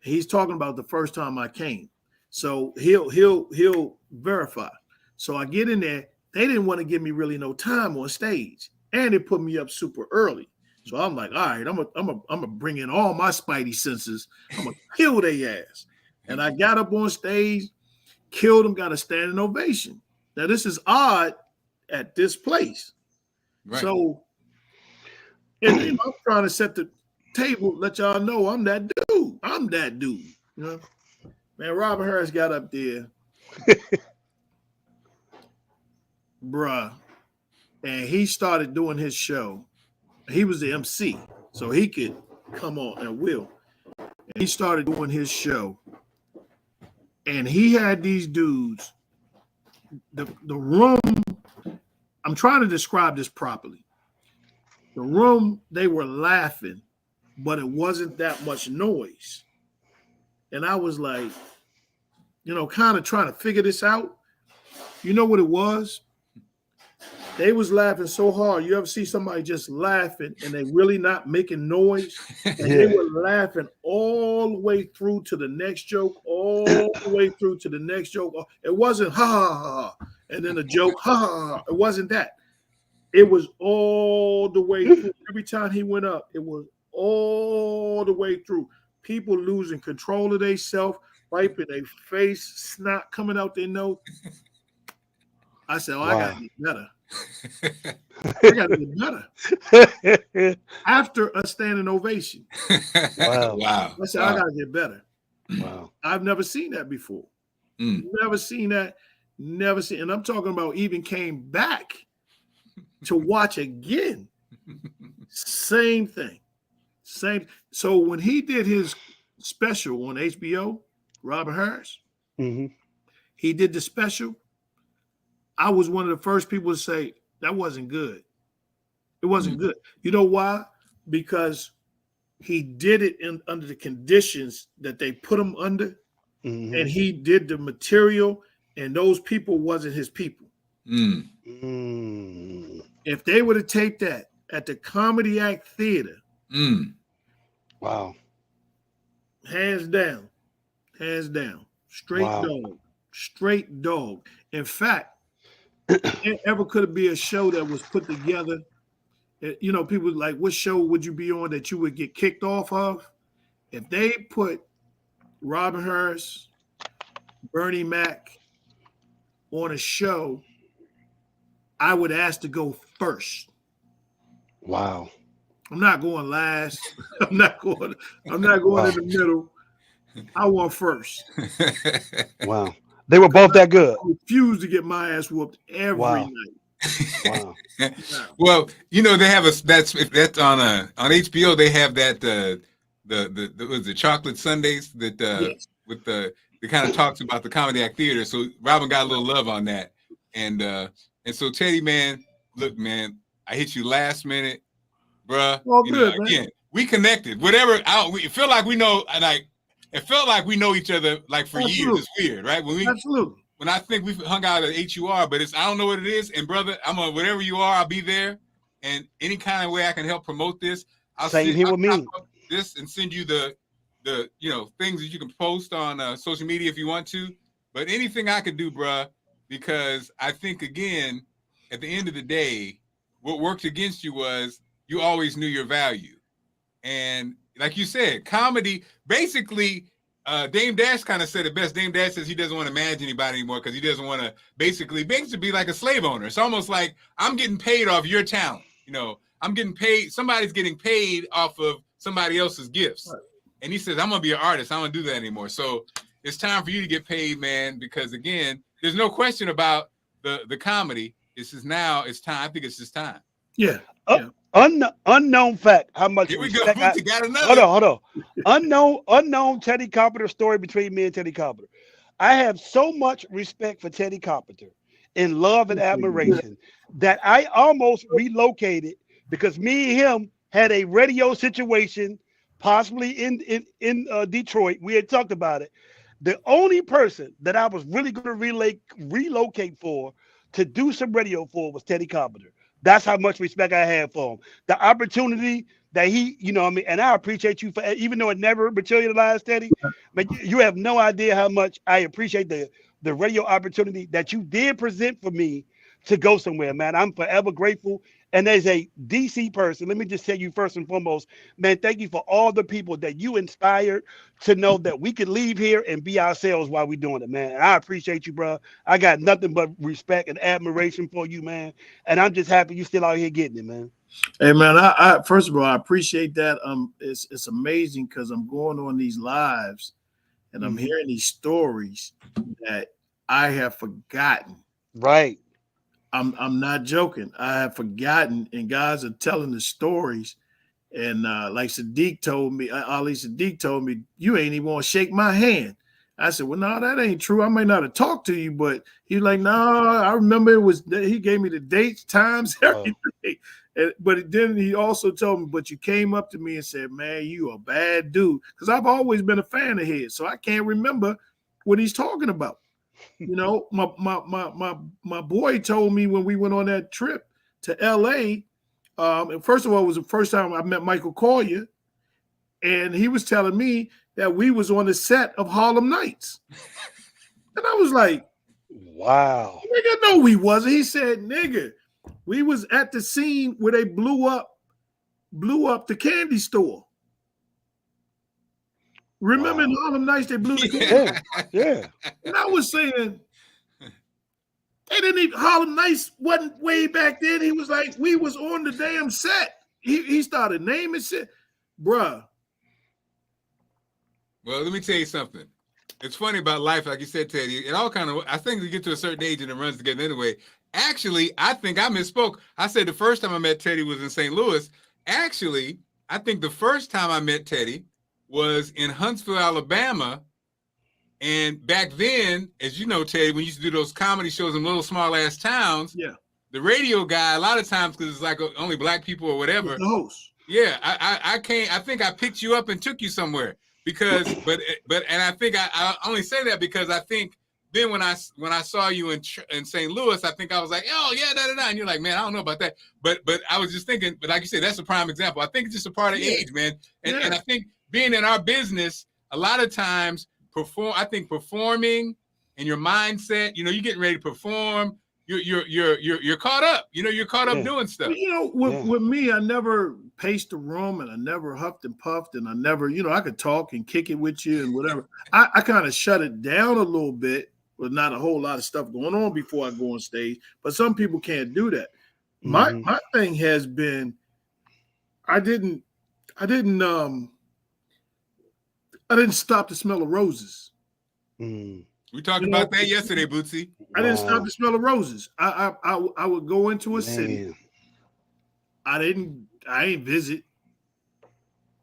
He's talking about the first time I came. So he'll verify. So I get in there. They didn't want to give me really no time on stage. And they put me up super early. So I'm like, all right, I'm gonna bring in all my spidey senses. I'm gonna kill their ass. And I got up on stage, killed them, got a standing ovation. Now this is odd at this place. Right. So and I'm trying to set the table, let y'all know I'm that dude. I'm that dude. Man, Robert Harris got up there, bruh, and he started doing his show. He was the MC, so he could come on and will. And he started doing his show, and he had these dudes. The room, I'm trying to describe this properly. The room, they were laughing, but it wasn't that much noise. And I was like, kind of trying to figure this out. You know what it was? They was laughing so hard. You ever see somebody just laughing and they really not making noise? And they were laughing all the way through to the next joke, all the way through to the next joke. It wasn't ha ha ha, and then a joke, ha ha ha. It wasn't that. It was all the way through. Every time he went up, it was all the way through. People losing control of themselves, wiping their face, snot coming out their nose. I said, I got to get better. I got to get better. After a standing ovation. Wow. I said, I got to get better. Wow. I've never seen that before. Never seen that. Never seen. And I'm talking about even came back to watch again. Same thing. Same. So when he did his special on HBO, Robert Harris, he did the special. I was one of the first people to say that wasn't good. It wasn't good. You know why? Because he did it under the conditions that they put him under, and he did the material, and those people wasn't his people. If they would have taped that at the Comedy Act Theater, wow, hands down, straight dog. In fact, it ever could be a show that was put together. People like, what show would you be on that you would get kicked off of? If they put Robert Harris, Bernie Mac on a show, I would ask to go first. Wow. I'm not going last. I'm not going in the middle. I want first. Wow. They were both that good. I refuse to get my ass whooped every night. Wow. Well, they have that's on HBO. They have that the chocolate Sundays that with the kind of talks about the Comedy Act Theater. So Robin got a little love on that, and so Teddy, man, look, man, I hit you last minute, bruh. Well, good, again, we connected. Whatever, we feel like we know, and it felt like we know each other like for years. It's weird, right? Absolutely. When I think we've hung out at HUR, but I don't know what it is. And brother, I'm on whatever you are, I'll be there. And any kind of way I can help promote this, I'll send this and send you the things that you can post on social media if you want to. But anything I could do, bruh, because I think again, at the end of the day, what worked against you was you always knew your value. And like you said, comedy, basically, Dame Dash kind of said it best. Dame Dash says he doesn't want to manage anybody anymore because he doesn't want to basically be like a slave owner. It's almost like I'm getting paid off your talent. I'm getting paid. Somebody's getting paid off of somebody else's gifts. Right. And he says, I'm going to be an artist. I don't want to do that anymore. So it's time for you to get paid, man, because again, there's no question about the comedy. It's time. I think it's just time. Yeah. Unknown fact. How much? Here we go. You got another. Hold on. Unknown Teddy Carpenter story between me and Teddy Carpenter. I have so much respect for Teddy Carpenter and love and admiration that I almost relocated because me and him had a radio situation, possibly in Detroit. We had talked about it. The only person that I was really going to relocate for to do some radio for was Teddy Carpenter. That's how much respect I have for him. The opportunity that he, you know what I mean, and I appreciate you for, even though it never materialized, Teddy, but you have no idea how much I appreciate the radio opportunity that you did present for me to go somewhere, man. I'm forever grateful. And as a DC person, let me just tell you first and foremost, man, thank you for all the people that you inspired to know that we could leave here and be ourselves while we're doing it, man. And I appreciate you, bro. I got nothing but respect and admiration for you, man. And I'm just happy you still out here getting it, man. Hey, man, I first of all, I appreciate that. It's amazing because I'm going on these lives and I'm hearing these stories that I have forgotten. Right. I'm not joking. I have forgotten, and guys are telling the stories. And like Sadiq told me, Ali Sadiq told me, you ain't even want to shake my hand. I said, well, no, that ain't true. I may not have talked to you, but he's like, no, I remember it was, he gave me the dates, times, everything. But then he also told me, but you came up to me and said, man, you a bad dude. Because I've always been a fan of his, so I can't remember what he's talking about. You know, my boy told me when we went on that trip to LA, and first of all, it was the first time I met Michael Collier, and he was telling me that we was on the set of Harlem Nights. And I was like, wow. Nigga, no, we wasn't. He said, nigga, we was at the scene where they blew up the candy store. Remember in Harlem Nights, they blew the candy? Yeah. And I was saying, they didn't even, Harlem Nights wasn't way back then. He was like, we was on the damn set. He started naming shit. Bruh. Well, let me tell you something. It's funny about life, like you said, Teddy. It all kind of, I think we get to a certain age and it runs together anyway. Actually, I think I misspoke. I said the first time I met Teddy was in St. Louis. Actually, I think the first time I met Teddy was in Huntsville, Alabama. And back then, as you know, Teddy, when you used to do those comedy shows in little small ass towns, the radio guy, a lot of times, because it's like only black people or whatever. The host. Yeah, I think I picked you up and took you somewhere because, and I think I only say that because I think then when I saw you in St. Louis, I think I was like, oh yeah, da. And you're like, man, I don't know about that. But I was just thinking, but like you said, that's a prime example. I think it's just a part of age, man. And I think being in our business, a lot of times performing and your mindset, you're getting ready to perform. You're caught up. You're caught up doing stuff. With me, I never paced the room and I never huffed and puffed and I never, I could talk and kick it with you and whatever. I kind of shut it down a little bit, with not a whole lot of stuff going on before I go on stage. But some people can't do that. My thing has been, I didn't stop the smell of roses. We talked about that yesterday, Bootsy. I didn't stop the smell of roses. I would go into a city. I ain't visit.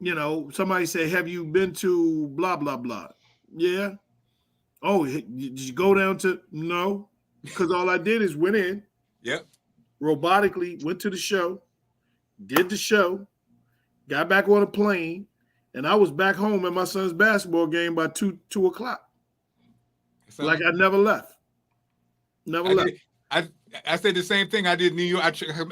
Somebody say, have you been to blah, blah, blah? Yeah. Oh, did you go down to? No. Because all I did is went in. Yep. Robotically went to the show, did the show, got back on a plane, and I was back home at my son's basketball game by 2 o'clock. Like I never left. I said the same thing. I did New York.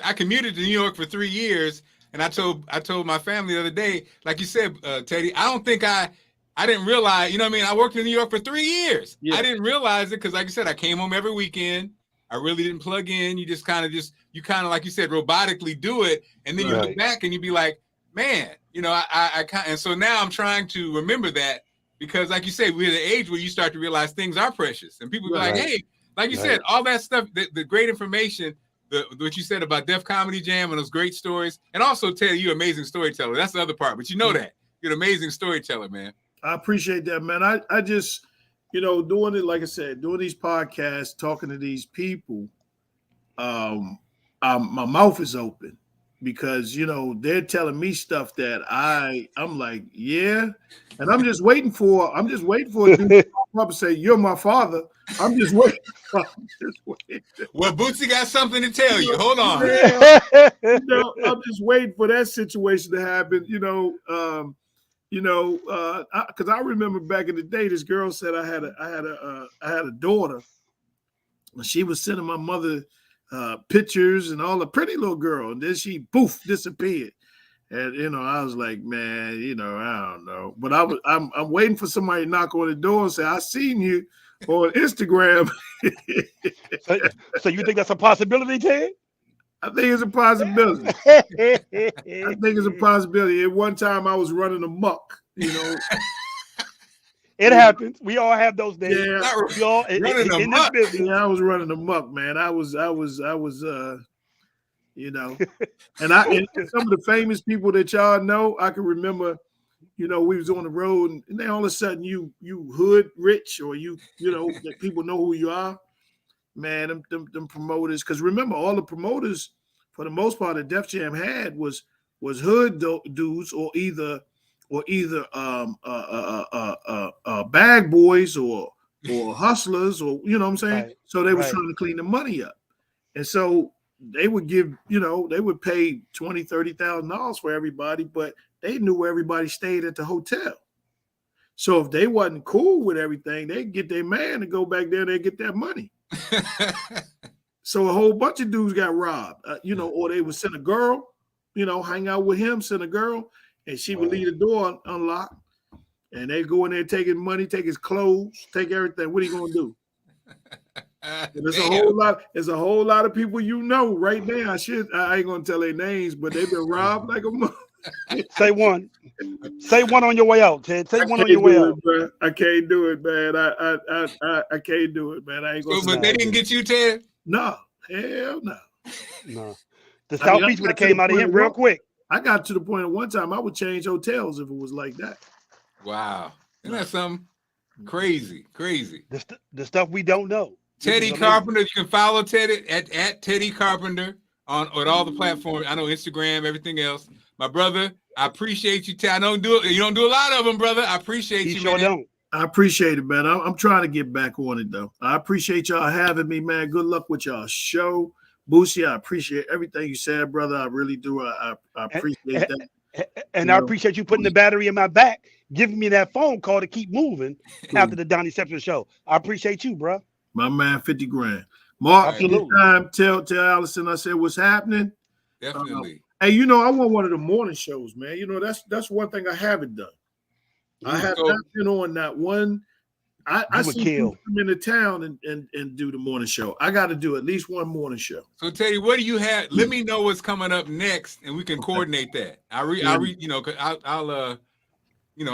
I commuted to New York for 3 years, and I told my family the other day, like you said, Teddy, I don't think I didn't realize, I worked in New York for 3 years. Yeah. I didn't realize it because, like you said, I came home every weekend. I really didn't plug in. You just kind of, like you said, robotically do it. And then you look back and you be like, man, and so now I'm trying to remember that because, like you say, we're at the age where you start to realize things are precious. And people be like, hey, like you said, all that stuff, the great information, what you said about Def Comedy Jam and those great stories. And also, Teddy, you're an amazing storyteller. That's the other part. But you know that. You're an amazing storyteller, man. I appreciate that, man. I just, doing it, like I said, doing these podcasts, talking to these people, my mouth is open because, they're telling me stuff that I'm like, yeah. And I'm just waiting for a dude to come up and say, you're my father. I'm just waiting. Well, Bootsy got something to tell you. Hold on. I'm just waiting for that situation to happen, you know, because I remember back in the day, this girl said I had a daughter, and she was sending my mother pictures and all, a pretty little girl, and then she poof disappeared. And you know, I was like, man, you know, I don't know. But I'm waiting for somebody to knock on the door and say, I seen you on Instagram. So you think that's a possibility, Ted? I think it's a possibility. I think it's a possibility. At one time I was running amok, you know. It happens. We all have those days. Yeah, we all in this business. Yeah, I was running amok, man. I was you know, and some of the famous people that y'all know, I can remember, you know, we was on the road and then all of a sudden you hood rich, or you know, that people know who you are. Man, them promoters, because remember, all the promoters for the most part that Def Jam had was hood dudes, or either bag boys or hustlers, or you know what I'm saying. Right. So they was trying to clean the money up, and so they would give, you know, they would pay $20,000-$30,000 for everybody, but they knew where everybody stayed at the hotel. So if they wasn't cool with everything, they'd get their man to go back there, they get that money. So a whole bunch of dudes got robbed, you know, or they would send a girl, you know, hang out with him, send a girl, and she would leave the door unlocked, and they go in there taking money, take his clothes, take everything. What are you gonna do? There's a whole lot of people, you know, right now. I ain't gonna tell their names, but they've been robbed like a mother. Say one on your way out, Ted. Say one on your way out. Bro. I can't do it, man. I can't do it, man. I ain't gonna. But they didn't get you, Ted? No, hell no. No. The Southeast would have came out of him real quick. I got to the point at one time I would change hotels if it was like that. Wow. Isn't that something crazy? The stuff we don't know. Teddy Carpenter, you can follow Teddy at Teddy Carpenter on all the platforms. I know Instagram, everything else. My brother, I appreciate you. You don't do a lot of them, brother. I appreciate you. Sure don't. I appreciate it, man. I'm trying to get back on it though. I appreciate y'all having me, man. Good luck with y'all show. Boosie, I appreciate everything you said, brother. I really do. I appreciate that. And I appreciate you putting the battery in my back, giving me that phone call to keep moving after the Donnie Septon show. I appreciate you, bro. My man, 50 grand. Mark, anytime, tell Allison I said what's happening. Definitely. Hey, you know, I want one of the morning shows, man. You know, that's one thing I haven't done. I have not been on that one. I see people come into town and do the morning show. I got to do at least one morning show. So Teddy, what do you have? Let me know what's coming up next, and we can coordinate that. I'll I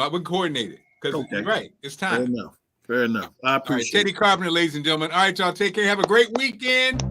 would coordinate it because you're right. It's time. Fair enough. I appreciate Teddy Carpenter, ladies and gentlemen. All right, y'all, take care. Have a great weekend.